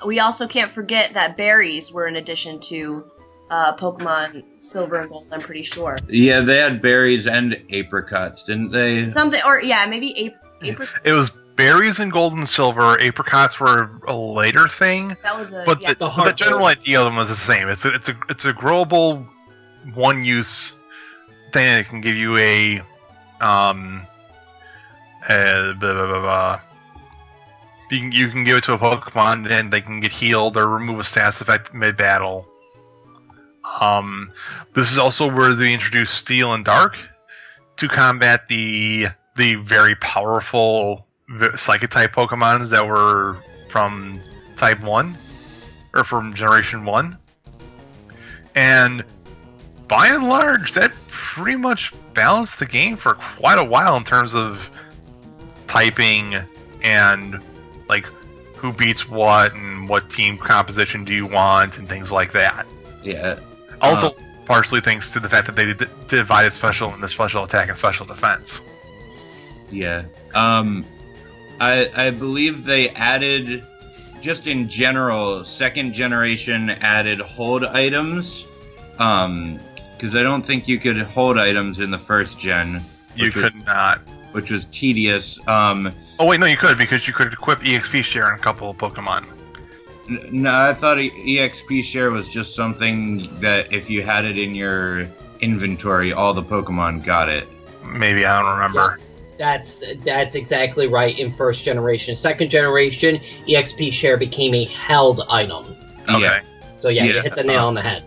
we also can't forget that berries were an addition to Pokemon Silver and Gold, I'm pretty sure. Yeah, they had berries and apricots, didn't they? Something, or maybe apricot. It was berries in Gold and Silver. Apricots were a later thing. That was but the general idea of them was the same. It's a growable, one-use thing that can give you a you can give it to a Pokemon and they can get healed or remove a status effect mid-battle. This is also where they introduced Steel and Dark to combat the very powerful Psychic type Pokemons that were from Type 1 or from Generation 1. And by and large, that pretty much balanced the game for quite a while in terms of typing and like who beats what and what team composition do you want and things like that. Yeah. Also, partially thanks to the fact that they divided special into special attack and special defense. Yeah. I believe they added, just in general, second generation added hold items. Because I don't think you could hold items in the first gen. You could not. Which was tedious. Oh wait, no, you could, because you could equip EXP share on a couple of Pokemon. No, I thought EXP share was just something that if you had it in your inventory, all the Pokemon got it. Maybe, I don't remember. That's exactly right in first generation. Second generation, EXP share became a held item. Okay. Yeah. So you hit the nail on the head.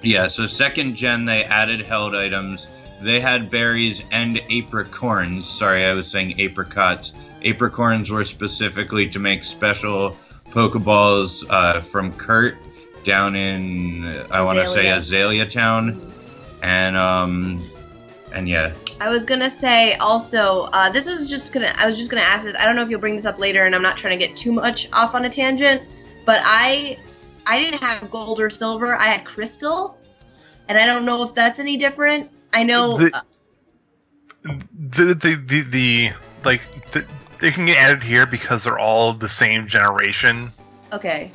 Yeah, so second gen, they added held items. They had berries and apricorns. Sorry, I was saying apricots. Apricorns were specifically to make special Pokeballs from Kurt down in, I want to say, Azalea Town. And yeah. I was gonna say also, I was just gonna ask this. I don't know if you'll bring this up later, and I'm not trying to get too much off on a tangent, but I didn't have gold or silver. I had crystal, and I don't know if that's any different. I know they can get added here because they're all the same generation. Okay.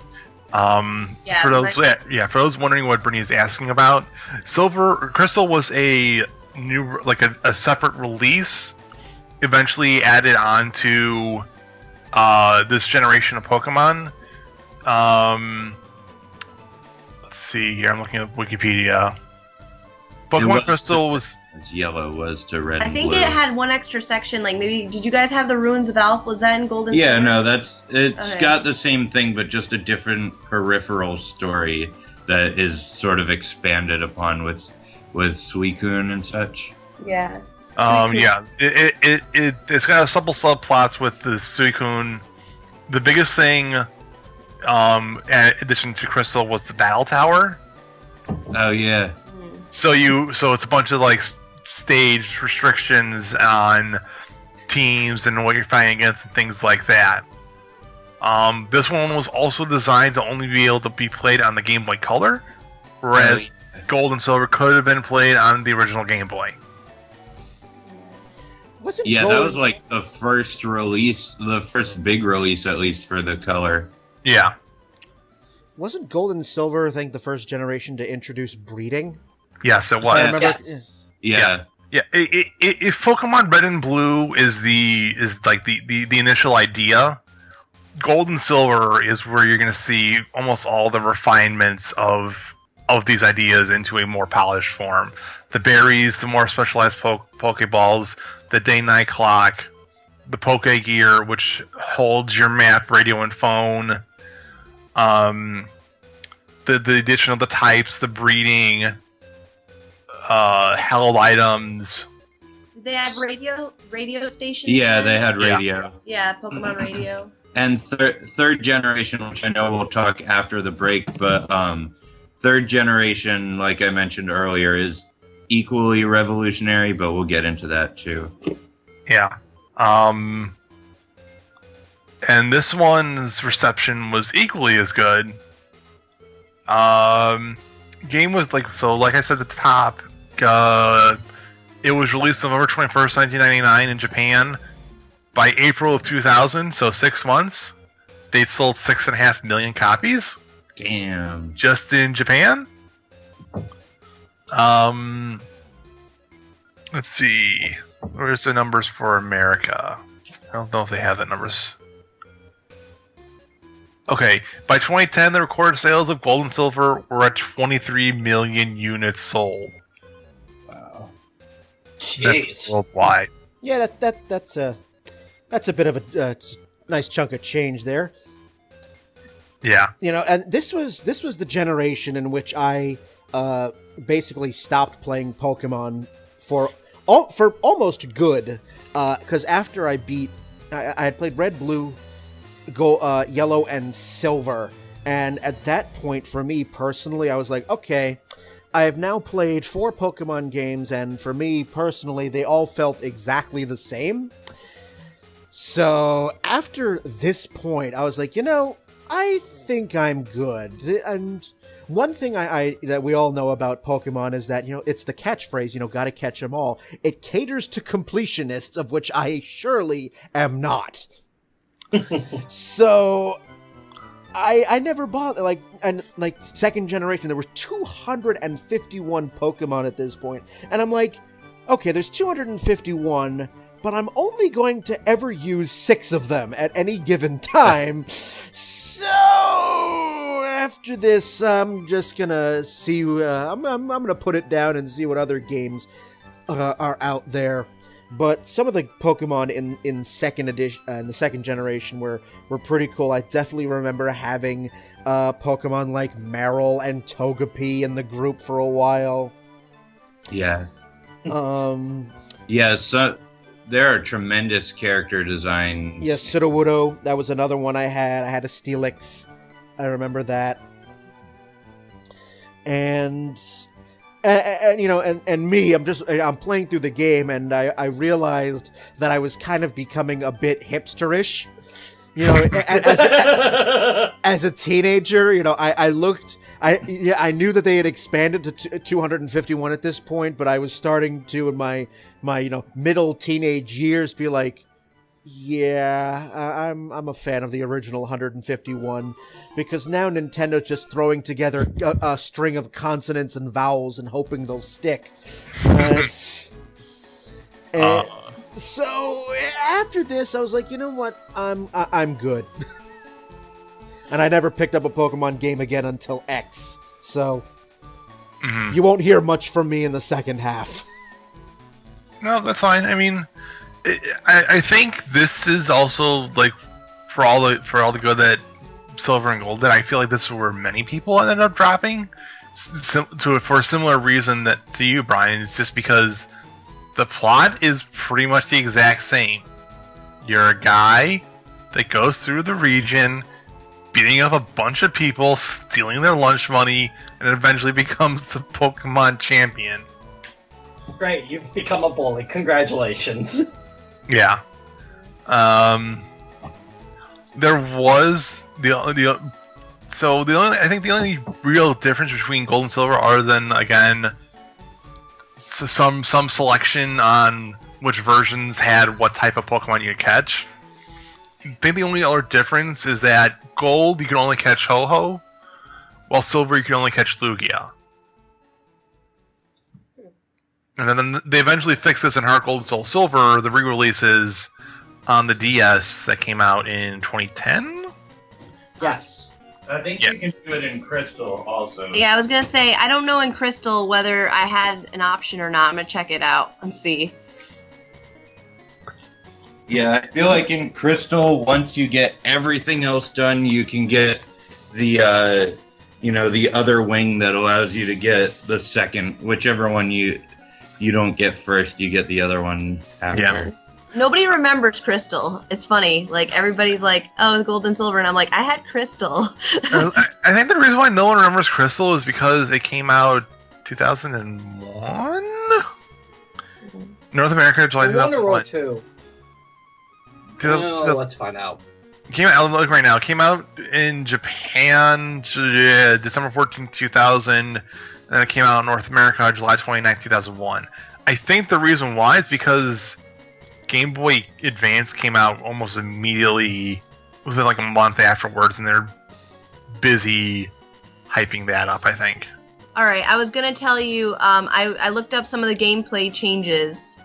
For those wondering what Brittany is asking about, Crystal was a new, like a separate release, eventually added on to this generation of Pokemon. Let's see here. I'm looking at Wikipedia. Pokemon Crystal was yellow was to red. I think and it blue. had one extra section. Like maybe did you guys have the Ruins of Alph? Was that in Gold and Yeah, Silver? no, it's got the same thing, but just a different peripheral story that is sort of expanded upon with Suicune and such. Yeah. Yeah. It's got a couple subplots with the Suicune. The biggest thing, in addition to Crystal, was the Battle Tower. Oh yeah. So it's a bunch of like stage restrictions on teams and what you're fighting against and things like that. This one was also designed to only be able to be played on the Game Boy Color, whereas Gold and Silver could have been played on the original Game Boy. That was like the first release, the first big release at least for the color. Yeah. Wasn't Gold and Silver, I think, the first generation to introduce breeding? Yes, it was. Yes. Yeah. Yeah. If Pokemon Red and Blue is the initial idea, Gold and Silver is where you're going to see almost all the refinements of these ideas into a more polished form. The berries, the more specialized Pokeballs, the day-night clock, the Poke Gear, which holds your map, radio, and phone. The addition of the types, the breeding, held items. Did they have radio stations? Yeah, then? they had radio. Yeah, Pokemon radio. And third generation, which I know we'll talk after the break, but third generation, like I mentioned earlier, is equally revolutionary, but we'll get into that too. Yeah. And this one's reception was equally as good. Game was like I said at the top, it was released November 21st, 1999 in Japan. By April of 2000, so 6 months, they'd sold 6.5 million copies. Damn. Just in Japan. Let's see. Where's the numbers for America? I don't know if they have the numbers. Okay, by 2010, the recorded sales of Gold and Silver were at 23 million units sold. Wow. Jeez. That's worldwide. Yeah, that's a bit of a nice chunk of change there. Yeah. You know, and this was the generation in which I basically stopped playing Pokemon for almost good. Because after I had played Red, Blue, Yellow, and Silver, and at that point, for me personally, I was like, okay, I have now played 4 Pokemon games, and for me personally, they all felt exactly the same. So after this point, I was like, you know, I think I'm good. And one thing that we all know about Pokemon is that, you know, it's the catchphrase, you know, gotta catch 'em all. It caters to completionists, of which I surely am not. So I never bought, like second generation, there were 251 Pokemon at this point. And I'm like, okay, there's 251, but I'm only going to ever use 6 of them at any given time. So after this, I'm just gonna see. I'm gonna put it down and see what other games are out there. But some of the Pokemon in second edition, in the second generation, were pretty cool. I definitely remember having Pokemon like Marill and Togepi in the group for a while. Yeah. Yeah, so there are tremendous character designs. Yeah, Sudowoodo, that was another one I had. I had a Steelix. I remember that. And you know, and me, I'm playing through the game, and I realized that I was kind of becoming a bit hipsterish. You know, as a teenager, you know, I knew that they had expanded to 251 at this point, but I was starting to, in my you know, middle teenage years, be like, yeah, I'm a fan of the original 151, because now Nintendo's just throwing together a string of consonants and vowels and hoping they'll stick. So after this, I was like, you know what, I'm good. And I never picked up a Pokemon game again until X. So you won't hear much from me in the second half. No, that's fine. I mean, I think this is also like for all the good that Silver and Gold did. I feel like this is where many people ended up dropping for a similar reason that to you, Brian. It's just because the plot is pretty much the exact same. You're a guy that goes through the region, beating up a bunch of people, stealing their lunch money, and eventually becomes the Pokemon champion. Great, you've become a bully. Congratulations. Yeah. There was the only real difference between Gold and Silver, other than again some selection on which versions had what type of Pokemon you could catch. I think the only other difference is that Gold you can only catch Ho-Oh, while Silver you can only catch Lugia. And then they eventually fixed this in Heart Gold, Soul Silver, the re-releases on the DS that came out in 2010? Yes. I think you can do it in Crystal also. Yeah, I was gonna say, I don't know in Crystal whether I had an option or not. I'm gonna check it out and see. Yeah, I feel like in Crystal, once you get everything else done, you can get the, the other wing that allows you to get the second, whichever one you don't get first, you get the other one after. Yeah. Nobody remembers Crystal. It's funny. Like, everybody's like, oh, Gold and Silver, and I'm like, I had Crystal. I think the reason why no one remembers Crystal is because it came out 2001? North America, July 2001. 2. 2000, let's find out. Came out, look right now. Came out in Japan, December 14th, 2000. And then it came out in North America, July 29th, 2001. I think the reason why is because Game Boy Advance came out almost immediately, within like a month afterwards, and they're busy hyping that up, I think. All right, I was going to tell you, I looked up some of the gameplay changes.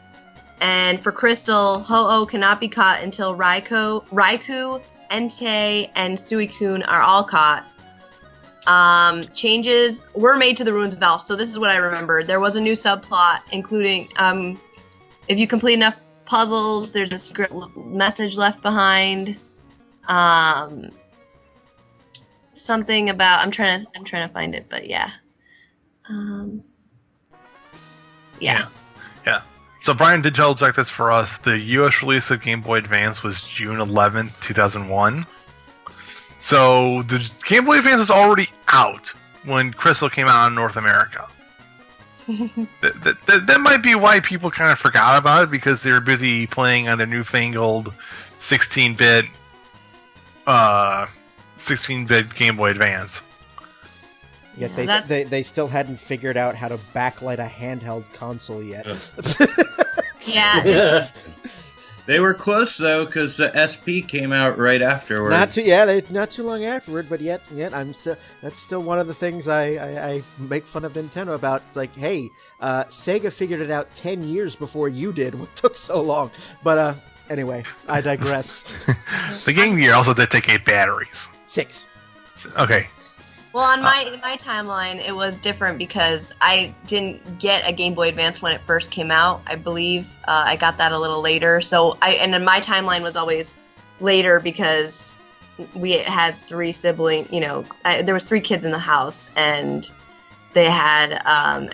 And for Crystal, Ho-Oh cannot be caught until Raikou, Entei, and Suicune are all caught. Changes were made to the Ruins of Valve, so this is what I remember. There was a new subplot, including if you complete enough puzzles, there's a secret message left behind. Something about I'm trying to find it, but yeah. Yeah. So Brian did double check this for us. The US release of Game Boy Advance was June 11th, 2001. So the Game Boy Advance is already out when Crystal came out in North America. that might be why people kind of forgot about it, because they were busy playing on their newfangled 16-bit Game Boy Advance. Yet they still hadn't figured out how to backlight a handheld console yet. Yeah. They were close though, because the SP came out right afterward. Not too long afterward, but yet that's still one of the things I make fun of Nintendo about. It's like, hey, Sega figured it out 10 years before you did. What took so long? But anyway, I digress. The Game Gear also did take 8 batteries. 6. Okay. Well, on my timeline, it was different because I didn't get a Game Boy Advance when it first came out. I believe I got that a little later. And then my timeline was always later because we had 3 siblings. There was 3 kids in the house, and they had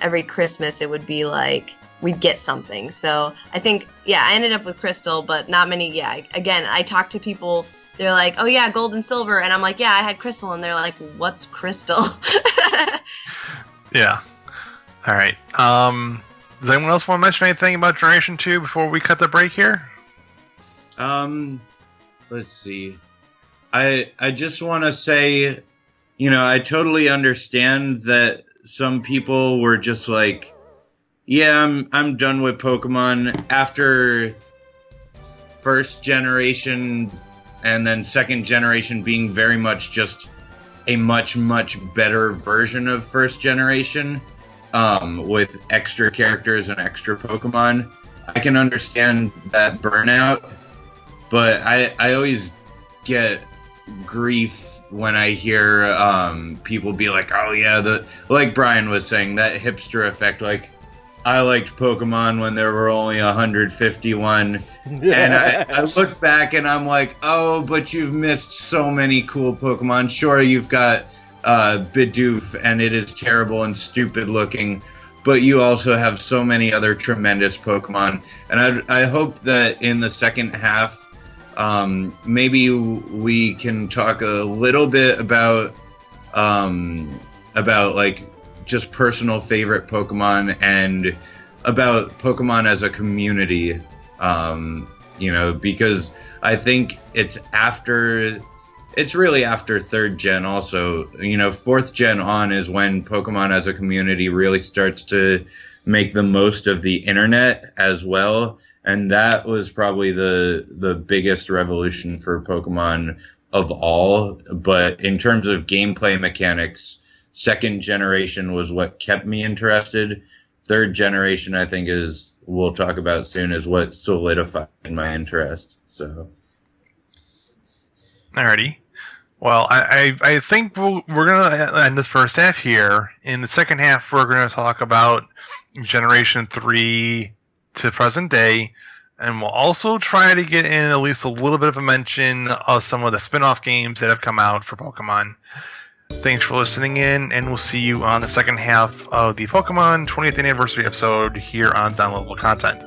every Christmas it would be like we'd get something. So I think I ended up with Crystal, but not many. Yeah, again, I talked to people. They're like, oh yeah, gold and silver. And I'm like, yeah, I had crystal. And they're like, what's crystal? Yeah. All right. Does anyone else want to mention anything about Generation 2 before we cut the break here? Let's see. I just want to say, I totally understand that some people were just like, yeah, I'm done with Pokemon after first generation. And then second generation being very much just a much, much better version of first generation, with extra characters and extra Pokemon. I can understand that burnout, but I always get grief when I hear people be like, oh yeah, like Brian was saying, that hipster effect, like, I liked Pokemon when there were only 151, and I look back and I'm like, oh, but you've missed so many cool Pokemon. Sure, you've got Bidoof, and it is terrible and stupid looking, but you also have so many other tremendous Pokemon. And I hope that in the second half, maybe we can talk a little bit about like, just personal favorite Pokemon and about Pokemon as a community, because I think it's really after 3rd gen also. 4th gen on is when Pokemon as a community really starts to make the most of the internet as well. And that was probably the biggest revolution for Pokemon of all. But in terms of gameplay mechanics, 2nd generation was what kept me interested. 3rd generation, I think, we'll talk about soon, is what solidified my interest. So, alrighty. Well, I think we're going to end this first half here. In the second half, we're going to talk about Generation 3 to present day, and we'll also try to get in at least a little bit of a mention of some of the spin-off games that have come out for Pokemon. Thanks for listening in, and we'll see you on the second half of the Pokemon 20th anniversary episode here on Downloadable Content.